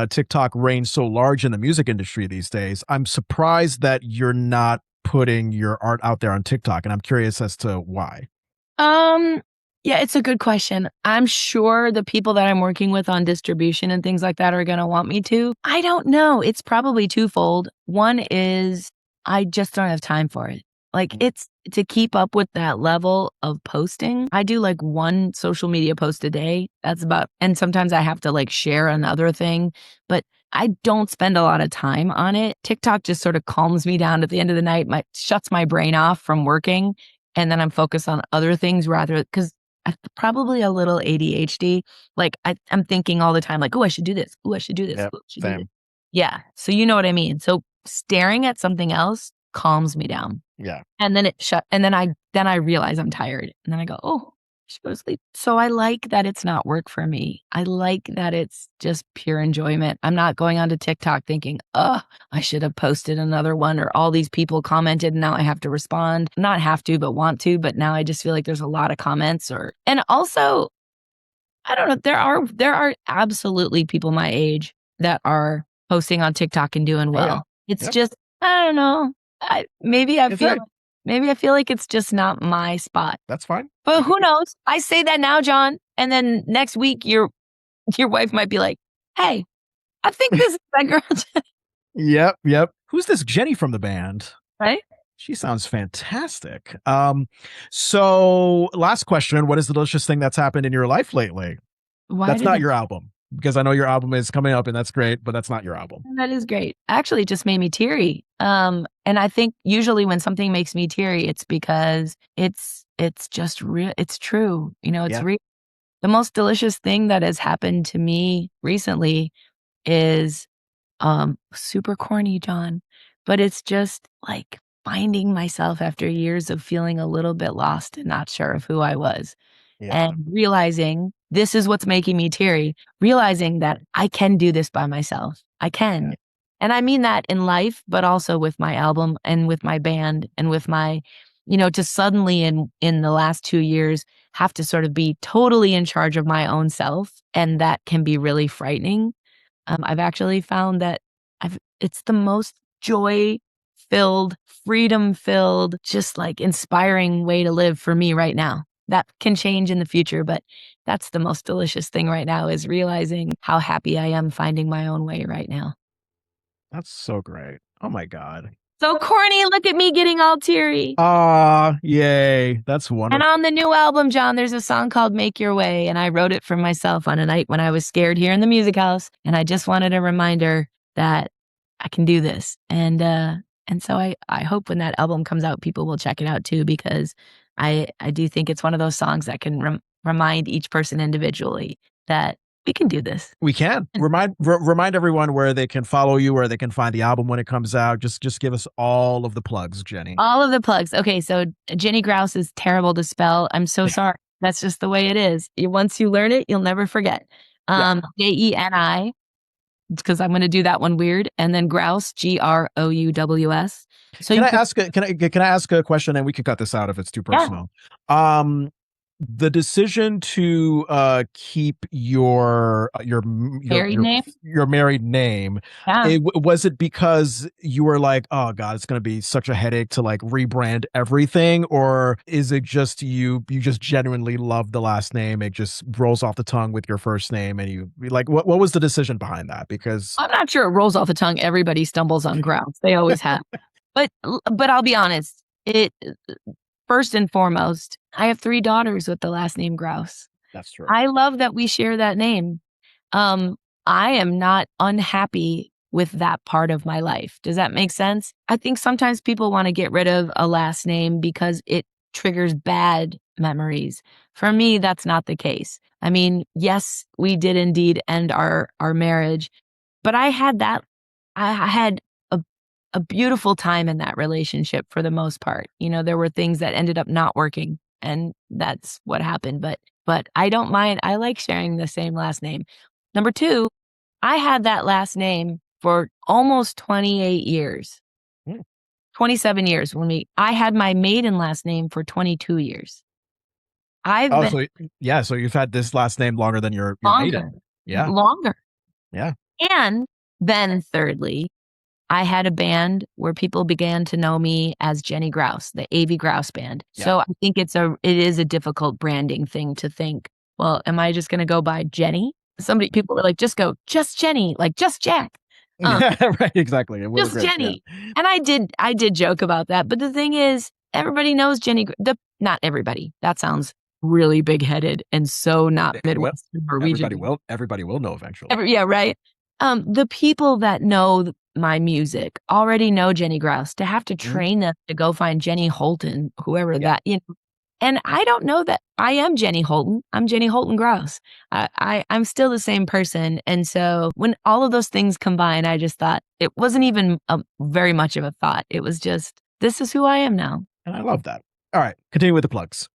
B: TikTok reigns so large in the music industry these days, I'm surprised that you're not putting your art out there on TikTok. And I'm curious as to why.
A: Yeah, it's a good question. I'm sure the people that I'm working with on distribution and things like that are going to want me to. I don't know. It's probably twofold. One is I just don't have time for it. Like, it's to keep up with that level of posting. I do like one social media post a day. That's about, and sometimes I have to like share another thing, but I don't spend a lot of time on it. TikTok just sort of calms me down at the end of the night, shuts my brain off from working. And then I'm focused on other things because I'm probably a little ADHD. Like I'm thinking all the time, like, oh, I should do this. Oh, I should do this.
B: Yep,
A: ooh, I should
B: same.
A: do this. Yeah. So you know what I mean? So staring at something else calms me down.
B: Yeah.
A: And then then I realize I'm tired. And then I go, oh, I should go to sleep. So I like that it's not work for me. I like that it's just pure enjoyment. I'm not going onto TikTok thinking, oh, I should have posted another one, or all these people commented and now I have to respond. Not have to, but want to. But now I just feel like there's a lot of comments, and also, I don't know, there are absolutely people my age that are posting on TikTok and doing well.
B: Yeah.
A: It's just, I don't know. Maybe I feel like it's just not my spot.
B: That's fine.
A: But who knows? I say that now, Jon, and then next week your wife might be like, "Hey, I think this is that girl."
B: Yep. Who's this Jeni from the band?
A: Right?
B: She sounds fantastic. So last question, what is the delicious thing that's happened in your life lately? That's not your album. because I know your album is coming up and that's great, but that's not your album.
A: That is great. Actually, it just made me teary. And I think usually when something makes me teary, it's because it's just real. It's true. It's real. The most delicious thing that has happened to me recently is super corny, Jon, but it's just like finding myself after years of feeling a little bit lost and not sure of who I was.
B: Yeah.
A: And realizing this is what's making me teary, realizing that I can do this by myself. I can. And I mean that in life, but also with my album and with my band and with my, to suddenly in the last 2 years have to sort of be totally in charge of my own self. And that can be really frightening. I've actually found that it's the most joy-filled, freedom-filled, just like inspiring way to live for me right now. That can change in the future, but that's the most delicious thing right now is realizing how happy I am finding my own way right now.
B: That's so great. Oh my God.
A: So corny, look at me getting all teary.
B: Yay. That's wonderful.
A: And on the new album, Jon, there's a song called Make Your Way, and I wrote it for myself on a night when I was scared here in the music house, and I just wanted a reminder that I can do this. And so I hope when that album comes out, people will check it out too, because I do think it's one of those songs that can remind each person individually that we can do this.
B: We can. Remind everyone where they can follow you, where they can find the album when it comes out. Just give us all of the plugs, Jeni.
A: All of the plugs. Okay, so Jeni Grouws is terrible to spell. I'm so sorry. That's just the way it is. Once you learn it, you'll never forget. Jeni, because I'm going to do that one weird, and then Grouws, Grouws. So
B: can I ask a question, and we can cut this out if it's too personal? Yeah. The decision to keep your married name, was it because you were like, oh God, it's going to be such a headache to like rebrand everything, or is it just you just genuinely love the last name? It just rolls off the tongue with your first name, and you like what was the decision behind that? Because
A: I'm not sure it rolls off the tongue. Everybody stumbles on Grouws. They always have. But I'll be honest. First and foremost, I have 3 daughters with the last name Grouws.
B: That's true.
A: I love that we share that name. I am not unhappy with that part of my life. Does that make sense? I think sometimes people want to get rid of a last name because it triggers bad memories. For me, that's not the case. I mean, yes, we did indeed end our marriage, but I had a beautiful time in that relationship for the most part. There were things that ended up not working, and that's what happened. But I don't mind. I like sharing the same last name. Number 2, I had that last name for almost 28 years. 27 years I had my maiden last name for 22 years.
B: So you've had this last name longer than your maiden. Yeah.
A: Longer.
B: Yeah.
A: And then thirdly, I had a band where people began to know me as Jeni Grouws, the Avey Grouws Band. Yeah. So I think it is a difficult branding thing to think, well, am I just going to go by Jeni? People were like, just Jeni, like just Jack.
B: Right, exactly.
A: Just Jeni. Yeah. And I did joke about that. But the thing is, everybody knows Jeni. Not everybody. That sounds really big-headed and so not Midwestern or regional.
B: Everybody will know eventually.
A: Yeah, right. The people that know my music already know Jeni Grouws. To have to train them to go find Jenny Holton, whoever that, and I don't know that I am Jenny Holton. I'm Jeni Holton Grouws. I'm still the same person. And so when all of those things combine, I just thought it wasn't even very much of a thought. It was just, this is who I am now.
B: And I love that. All right. Continue with the plugs.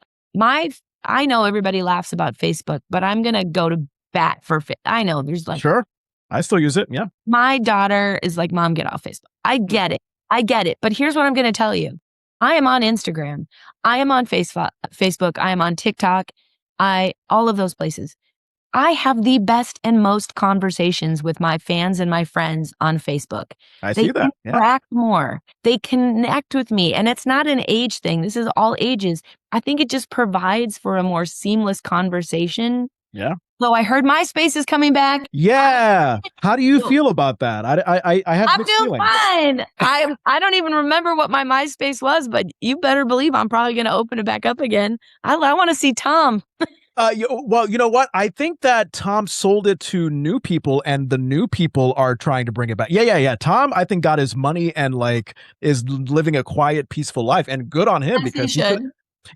A: I know everybody laughs about Facebook, but I'm going to go to bat for I know there's like,
B: sure. I still use it. Yeah.
A: My daughter is like, Mom, get off Facebook. I get it. But here's what I'm going to tell you. I am on Instagram. I am on Facebook. I am on TikTok. All of those places. I have the best and most conversations with my fans and my friends on Facebook.
B: I see that.
A: They interact more. They connect with me. And it's not an age thing. This is all ages. I think it just provides for a more seamless conversation.
B: Yeah.
A: So I heard MySpace is coming back.
B: Yeah. How do you feel about that? I have mixed feelings.
A: Fine. I don't even remember what my MySpace was, but you better believe I'm probably going to open it back up again. I want to see Tom.
B: Well, you know what? I think that Tom sold it to new people, and the new people are trying to bring it back. Yeah. Tom, I think, got his money and like is living a quiet, peaceful life, and good on him
A: As he
B: because
A: should.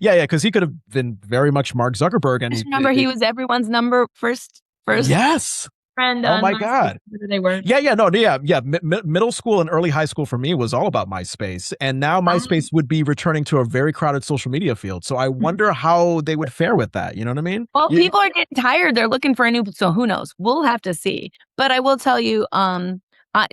B: because he could have been very much Mark Zuckerberg, and
A: Just remember, he was everyone's first
B: yes.
A: friend
B: Oh
A: on
B: my
A: MySpace,
B: God.
A: whatever they were.
B: Yeah. Middle school and early high school for me was all about MySpace, and now MySpace would be returning to a very crowded social media field. So I wonder how they would fare with that. You know what I mean?
A: Well, people are getting tired. They're looking for a new. So who knows? We'll have to see. But I will tell you,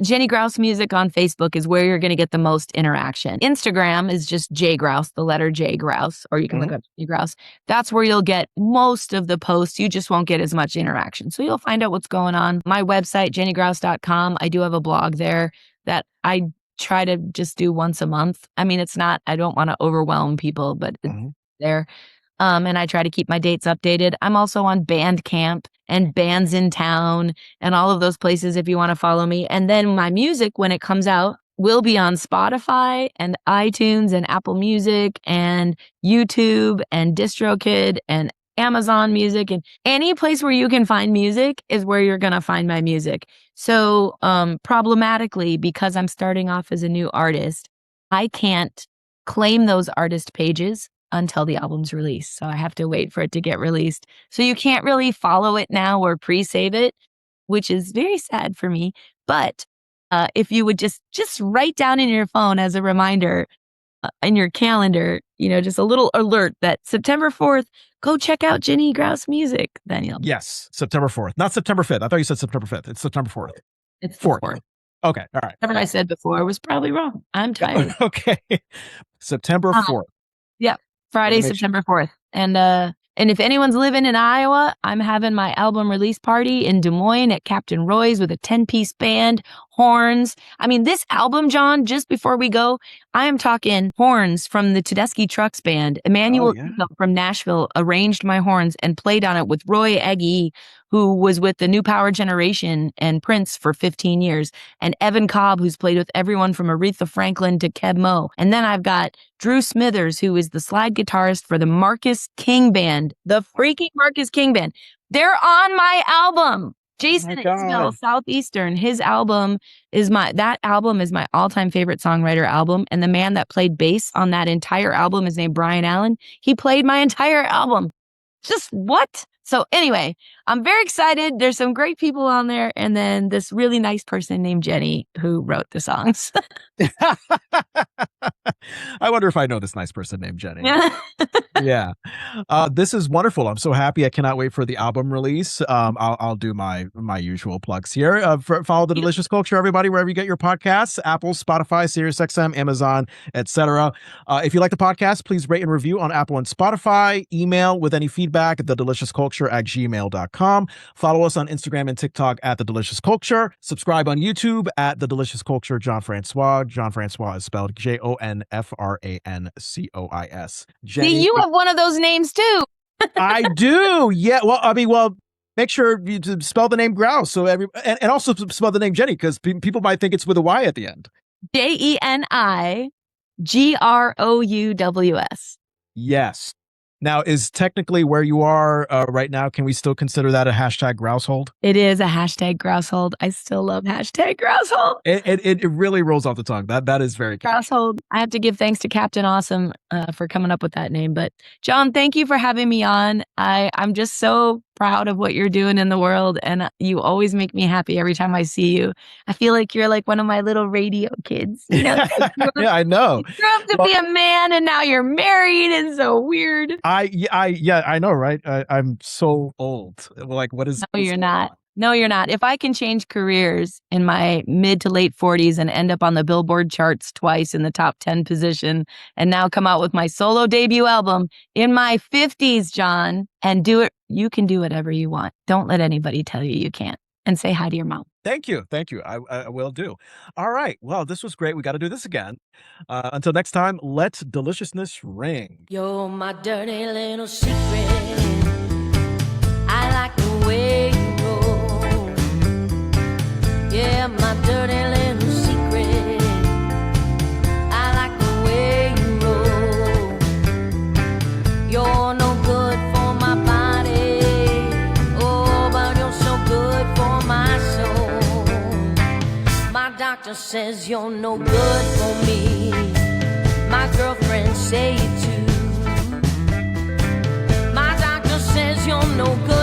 A: Jeni Grouws Music on Facebook is where you're going to get the most interaction. Instagram is just J Grouws, the letter J Grouws, or you can look up Jeni Grouws. That's where you'll get most of the posts. You just won't get as much interaction. So you'll find out what's going on. My website, jenigrouws.com. I do have a blog there that I try to just do once a month. I mean, it's not, I don't want to overwhelm people, but it's there. And I try to keep my dates updated. I'm also on Bandcamp and Bands in Town and all of those places if you want to follow me. And then my music, when it comes out, will be on Spotify and iTunes and Apple Music and YouTube and DistroKid and Amazon Music, and any place where you can find music is where you're going to find my music. So problematically, because I'm starting off as a new artist, I can't claim those artist pages until the album's released. So I have to wait for it to get released. So you can't really follow it now or pre-save it, which is very sad for me. But if you would just write down in your phone as a reminder in your calendar, just a little alert that September 4th, go check out Jeni Grouws music. Then you'll.
B: Yes, September 4th, not September 5th. I thought you said September 5th. It's September 4th.
A: It's 4th.
B: Okay, all right.
A: Whatever I said before was probably wrong. I'm tired.
B: Okay, September 4th.
A: Yeah. Friday, September 4th. And if anyone's living in Iowa, I'm having my album release party in Des Moines at Captain Roy's with a 10-piece band, horns. I mean, this album, John, just before we go, I am talking horns from the Tedeschi Trucks Band. Emmanuel from Nashville arranged my horns and played on it with Roy Eggy, who was with the New Power Generation and Prince for 15 years, and Evan Cobb, who's played with everyone from Aretha Franklin to Keb Mo. And then I've got Drew Smithers, who is the slide guitarist for the Marcus King Band, the freaking Marcus King Band. They're on my album. Jason Isbell, Southeastern, his album is that album is my all-time favorite songwriter album. And the man that played bass on that entire album is named Brian Allen. He played my entire album. Just what? So anyway, I'm very excited. There's some great people on there. And then this really nice person named Jeni who wrote the songs.
B: I wonder if I know this nice person named Jeni. Yeah. This is wonderful. I'm so happy. I cannot wait for the album release. I'll do my usual plugs here. Follow The Delicious Culture, everybody, wherever you get your podcasts: Apple, Spotify, SiriusXM, Amazon, etc. If you like the podcast, please rate and review on Apple and Spotify. Email with any feedback at thedeliciousculture@gmail.com. Follow us on Instagram and TikTok at The Delicious Culture. Subscribe on YouTube at The Delicious Culture. Jon Francois. Jon Francois is spelled JONFRANCOIS.
A: See, you have one of those names too.
B: I do. Yeah. Well, make sure you spell the name Grouws. So and also spell the name Jeni, because people might think it's with a Y at the end.
A: JENIGROUWS.
B: Yes. Now, is technically where you are right now, can we still consider that a hashtag Grousehold?
A: It is a hashtag Grousehold. I still love hashtag Grousehold.
B: It really rolls off the tongue. That is very
A: Grousehold. I have to give thanks to Captain Awesome for coming up with that name. But Jon, thank you for having me on. I'm just so proud of what you're doing in the world, and you always make me happy every time I see you. I feel like you're like one of my little radio kids.
B: Yeah, I know.
A: You grew up to be a man, and now you're married. It's so weird.
B: I know, right? I'm so old. Like, what is?
A: No, you're not. No, you're not. If I can change careers in my mid to late 40s and end up on the Billboard charts twice in the top 10 position, and now come out with my solo debut album in my 50s, Jon, and do it, you can do whatever you want. Don't let anybody tell you can't. And say hi to your mom.
B: Thank you. I will do. All right. Well, this was great. We got to do this again. Until next time, let deliciousness ring.
C: You're my dirty little secret. I like the way you roll. Yeah, my dirty little secret. I like the way you roll. You're no good for my body. doctor says you're no good for me. My girlfriends say it too. My doctor says you're no good